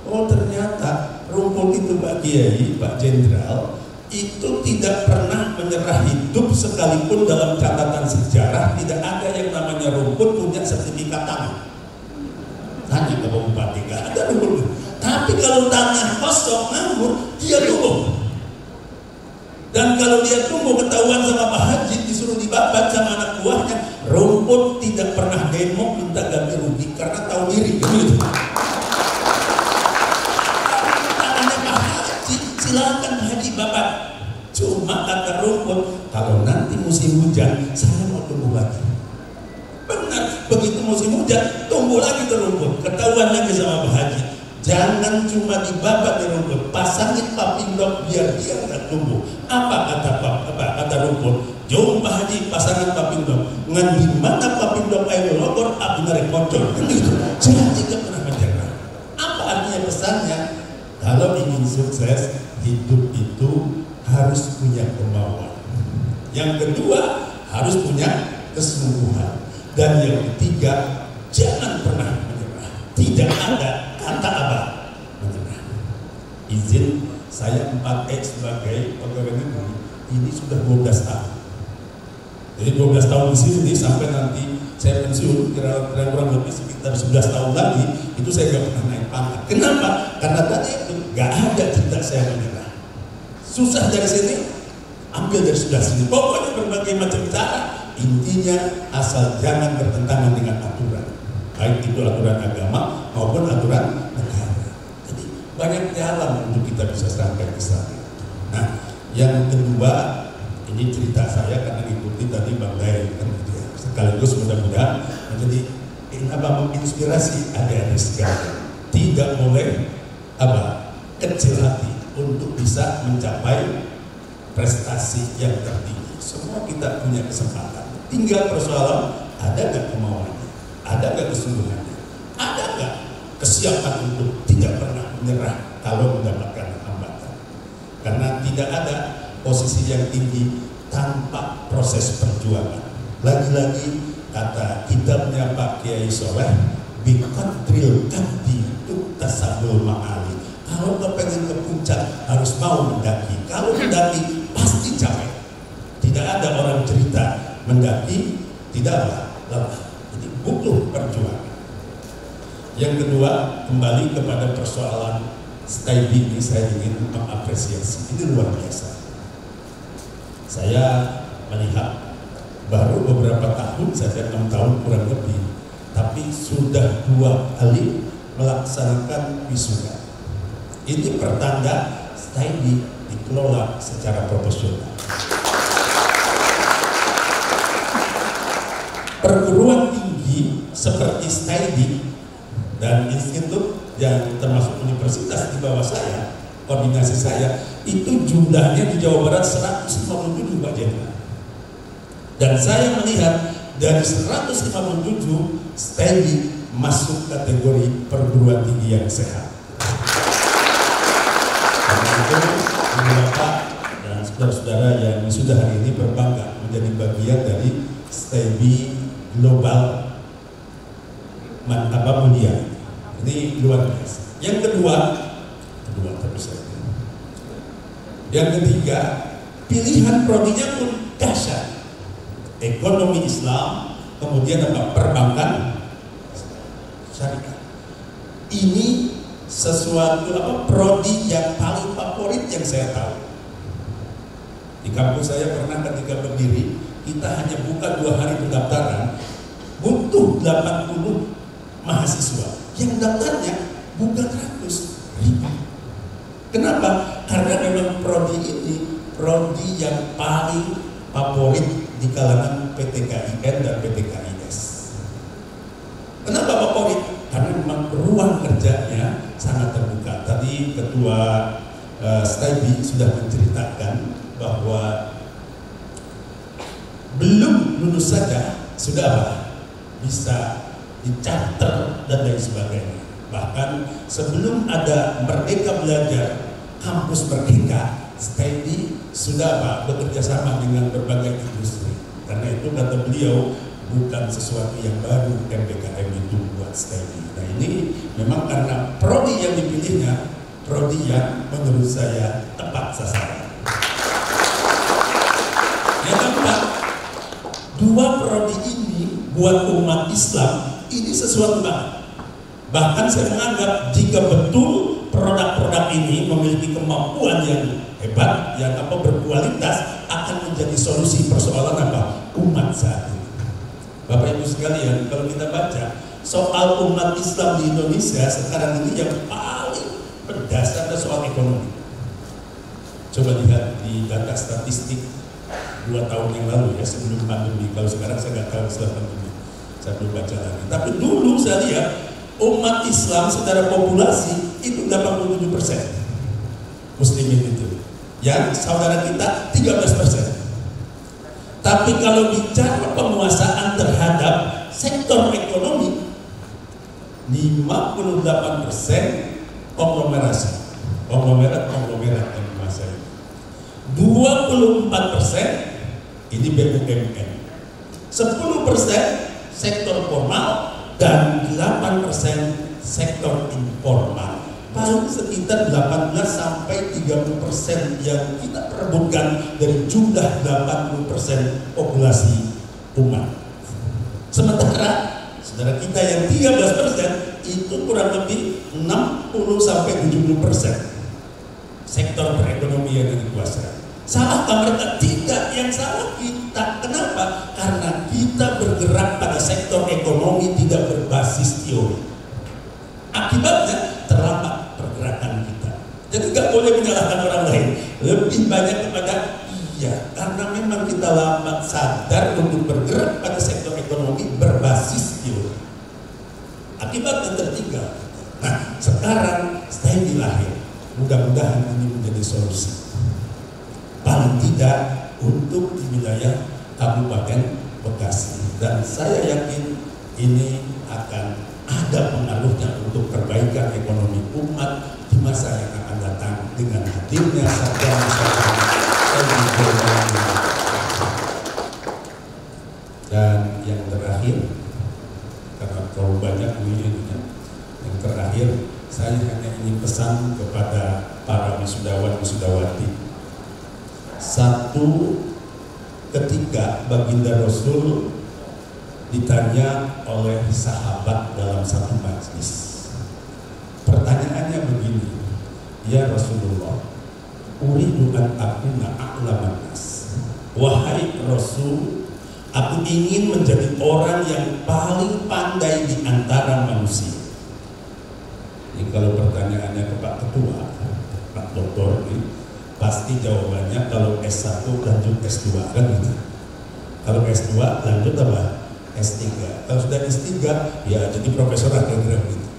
Oh ternyata rumput itu Pak Kiai, Pak Jenderal, itu tidak pernah menyerah hidup sekalipun dalam catatan sejarah. Tidak ada yang namanya rumput punya sertifikat tanah. Tanya ke Bupati, nggak ada rumput. Tapi kalau tanah kosong nganggur, dia tumbuh. Dan kalau dia tumbuh ketahuan sama Pak Haji, disuruh dibabat sama anak buahnya, rumput tidak pernah demo minta ganti rugi karena tahu diri. Gitu. Tanahnya Pak Haji, silakan Pak Haji babat. Cuma kata rumput, kalau nanti musim hujan, saya mau tumbuh lagi. Benar, begitu musim hujan, tumbuh lagi ke rumput. Ketahuan lagi sama Pak Haji. Jangan cuma dibabat di rumput, pasangin Papindok biar dia nggak tumbuh. Apa kata rumput? Jom Pak Haji pasangan Papindok. Ngan di mana Papindok ayo logor abdi rekocor. Gitu. Saya tidak pernah menyerah. Apa artinya pesannya? Kalau ingin sukses, hidup itu harus punya kemauan. Yang kedua, harus punya kesungguhan. Dan yang ketiga, jangan pernah menyerah. Tidak ada kata apa menyerah. Izin saya 4X sebagai pegawai negeri ini sudah 12 tahun. Jadi 12 tahun di sini sampai nanti saya pensiun kira-kira kurang lebih sekitar 11 tahun lagi itu saya gak pernah naik pangkat. Kenapa? Karena tadi itu gak ada cerita saya menyerah. Susah dari sini, ambil dari sebelah sini. Pokoknya berbagai macam cara. Intinya asal jangan bertentangan dengan aturan, baik itu aturan agama maupun aturan negara. Jadi banyak jalan untuk kita bisa sampai ke sana. Nah, yang kedua ini cerita saya karena ikuti tadi Bang Day kan gitu ya. Sekaligus mudah-mudahan menjadi menginspirasi adik-adik sekalian. Tidak boleh kecil hati untuk bisa mencapai prestasi yang tertinggi. Semua kita punya kesempatan. Tinggal persoalan ada gak kemauannya, ada gak kesungguhannya, ada gak kesiapan untuk tidak pernah menyerah kalau mendapatkan hambatan. Karena tidak ada posisi yang tinggi tanpa proses perjuangan. Lagi-lagi kata kitabnya Pak Kiai Soleh, biqadril kaddi tuktasabul ma'ali. Kalau kepengen ke puncak harus mau mendaki. Kalau mendaki pasti capek. Tidak ada orang cerita mendaki tidak lelah. Jadi butuh perjuangan. Yang kedua, kembali kepada persoalan stay ini, saya ingin mengapresiasi. Ini luar biasa. Saya melihat baru beberapa tahun saja, 6 tahun kurang lebih, tapi sudah 2 kali melaksanakan wisuda. Ini pertanda stay dikelola secara profesional. Perguruan tinggi seperti STAIDI dan institut yang termasuk universitas di bawah saya, koordinasi saya, itu jumlahnya di Jawa Barat 157 Pak Jenderal. Dan saya melihat dari 157 STAIDI masuk kategori perguruan tinggi yang sehat. Karena itu, Bapak dan saudara-saudara yang sudah hari ini berbangga menjadi bagian dari STAIDI Global Mulia. Ini luar biasa. Yang kedua terus saja. Yang ketiga, pilihan prodinya pun dahsyat. Ekonomi Islam, kemudian perbankan syariah. Ini sesuatu prodi yang paling favorit yang saya tahu. Di kampus saya pernah ketika berdiri, kita hanya buka 2 hari pendaftaran, butuh 80 mahasiswa. Yang daftarnya bukan 100.000. Kenapa? Karena memang prodi ini prodi yang paling favorit di kalangan PTKIN dan PTKIS. Kenapa favorit? Karena memang ruang kerjanya sangat terbuka. Tadi Ketua STAIDI sudah menceritakan bahwa belum lulus saja sudah bisa di-charter dan lain sebagainya. Bahkan sebelum ada Merdeka Belajar, kampus Merdeka, STAIDI sudah bekerja sama dengan berbagai industri. Karena itu kata beliau bukan sesuatu yang baru MBKM itu buat STAIDI. Nah ini memang karena prodi yang dipilihnya, prodi yang menurut saya tepat sasaran. Yang keempat, 2 prodi ini buat umat Islam ini sesuatu banget. Bahkan saya menganggap jika betul produk-produk ini memiliki kemampuan yang hebat, yang berkualitas, akan menjadi solusi persoalan umat saat ini. Bapak Ibu sekalian, kalau kita baca soal umat Islam di Indonesia sekarang ini yang paling berdasar adalah soal ekonomi. Coba lihat di data statistik 2 tahun yang lalu ya, sebelum pandemi. Kalau sekarang saya nggak tahu setelah pandemi, saya belum baca lagi. Tapi dulu saya lihat umat Islam secara populasi itu 87%. muslimin itu. Yang saudara kita 13%. Tapi kalau bicara penguasaan terhadap sektor ekonomi, 58% konglomerasi, konglomerat yang menguasai. 24% ini BUMN, 10% sektor formal, dan 8% sektor informal. Paling sekitar 18 sampai 30% yang kita perebutkan dari jumlah 80% populasi umat. Sementara saudara kita yang 13% itu kurang lebih 60 sampai 70% sektor perekonomian yang dikuasai. Salah mereka? Tidak, yang salah kita. Kenapa? Karena kita bergerak pada sektor ekonomi tidak berbasis teori. Akibatnya terlambat pergerakan kita. Jadi nggak boleh menyalahkan orang lain. Lebih banyak kepada karena memang kita lambat sadar untuk bergerak pada sektor ekonomi berbasis teori. Akibatnya tertinggal. Nah, sekarang STEBI lahir. Mudah-mudahan ini menjadi solusi. Paling tidak untuk di wilayah Kabupaten Bekasi. Dan saya yakin ini akan ada pengaruhnya untuk perbaikan ekonomi umat di masa yang akan datang dengan hadirnya sarjana-sarjana. Dan yang terakhir, karena terlalu banyak ini, yang terakhir saya hanya ingin pesan kepada para wisudawan wisudawati. Satu, ketika baginda Rasul ditanya oleh sahabat dalam satu majlis, pertanyaannya begini, ya Rasulullah, uridu an akuna a'laman nas. Wahai Rasul, aku ingin menjadi orang yang paling pandai di antara manusia. Ini kalau pertanyaannya ke Pak Ketua, Pak Doktor, ini pasti jawabannya kalau S1 lanjut S2 kan gitu. Kalau S2 lanjut apa? S3. Kalau sudah S3 ya jadi profesor kira-kira gitu.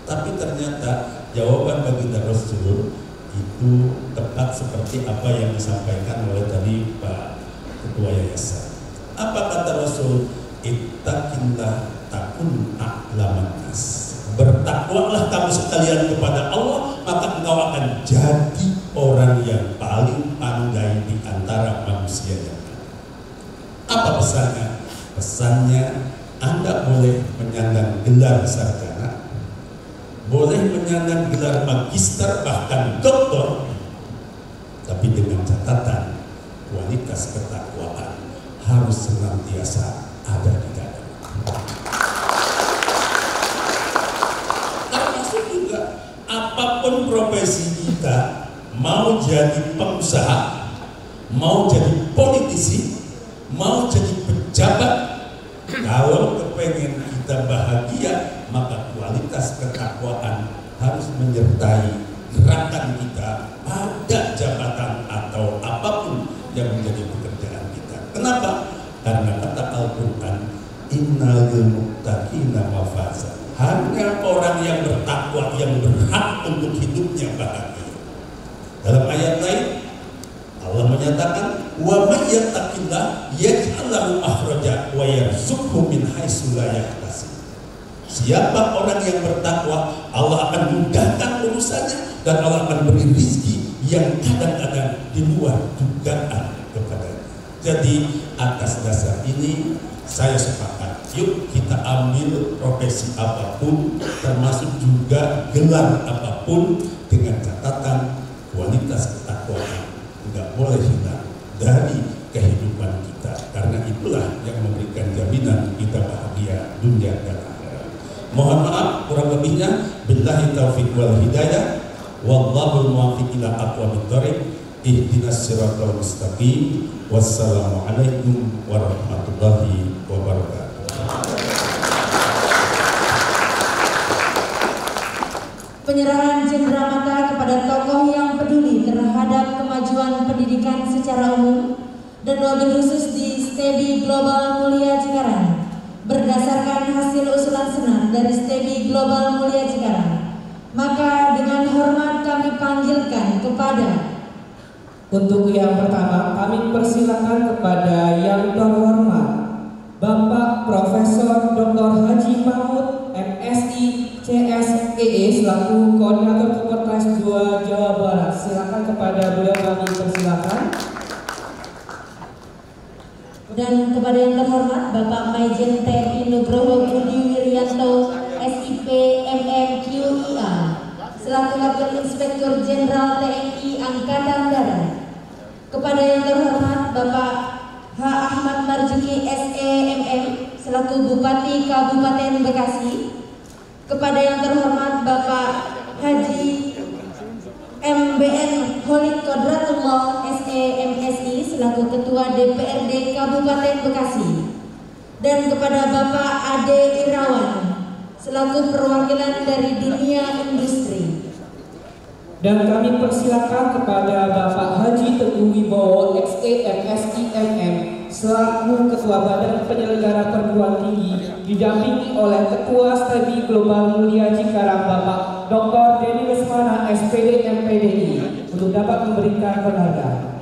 Tapi ternyata jawaban baginda Rasul itu tepat seperti apa yang disampaikan oleh tadi Pak Ketua Yayasan. Apa kata Rasul? Ittaqillah takun a'laman nas. Bertakwalah kamu sekalian kepada Allah, maka engkau akan jadi orang yang paling pandai di antara manusia yang ada. Apa pesannya? Pesannya, Anda boleh menyandang gelar sarjana, boleh menyandang gelar magister bahkan doktor, tapi dengan catatan kualitas ketakwaan harus senantiasa ada di dalam. Termasuk juga apapun profesi kita, mau jadi pengusaha, mau jadi politisi, mau jadi pejabat, kalau kepengen kita bahagia, maka kualitas ketakwaan harus menyertai gerakan kita pada jabatan atau apapun yang menjadi pekerjaan kita. Kenapa? Karena kata Al-Quran, innal muttaqina mafazah. Hanya orang yang bertakwa yang berhak untuk hidupnya bahagia. Dalam ayat lain Allah menyatakan, wa may yattaqillah yaj'al lahu makhraja wa yarzuqhu min haitsu la yahtasib. Siapa orang yang bertakwa, Allah akan mudahkan urusannya dan Allah akan beri rezeki yang kadang-kadang di luar dugaan kepadanya. Jadi atas dasar ini saya sepakat, yuk kita ambil profesi apapun, termasuk juga gelar apapun, dengan catatan kualitas ketakwaan tidak boleh hilang dari kehidupan kita, karena itulah yang memberikan jaminan kita bahagia dunia dan akhirat. Mohon maaf kurang lebihnya. Billahi taufiq wal hidayah. Wallahul muwaffiq ila aqwamit thoriq. Ihdinas siratal mustaqim. Wassalamualaikum warahmatullahi wabarakatuh. Penyerahan cendera mata kepada tokoh yang peduli terhadap kemajuan pendidikan secara umum dan wabil khusus di STEBI Global Mulia Cikarang berdasarkan hasil usulan senat dari STEBI Global Mulia Cikarang. Maka dengan hormat kami memanggilkan kepada. Untuk yang pertama, kami persilakan kepada yang terhormat Bapak Profesor Dr. Haji Mahmud MSI CSEE selaku Koordinator Kopertas 2 Jawa Barat. Silakan kepada beliau kami persilakan. Dan kepada yang terhormat Bapak Majen TNI Nugroho Budi Wiryanto SIP MMQIA selaku Wakil Inspektur Jenderal TNI Angkatan Darat. Kepada yang terhormat Bapak H. Ahmad Marzuki SEMM selaku Bupati Kabupaten Bekasi. Kepada yang terhormat Bapak Haji MBN Holid Kodratullah SEMSI selaku Ketua DPRD Kabupaten Bekasi. Dan kepada Bapak Ade Irawan selaku perwakilan dari dunia industri. Dan kami persilakan kepada Bapak Haji Teguh Wibowo XEMSIMM selaku Ketua Badan Penyelenggara Perguruan Tinggi didampingi oleh Ketua Studi Global Mulia Cikarang Bapak Dr. Denny Lesmana SPD MPDI untuk dapat memberikan penghargaan.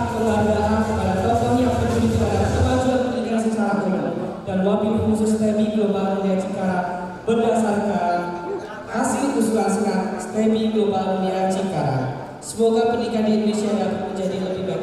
penghargaan kepada tokoh yang peduli terhadap kemajuan pendidikan secara umum dan wabil khusus STEBI Global Mulia Cikarang berdasarkan hasil usulan senat STEBI Global Mulia Cikarang. Semoga pendidikan di Indonesia dapat menjadi lebih baik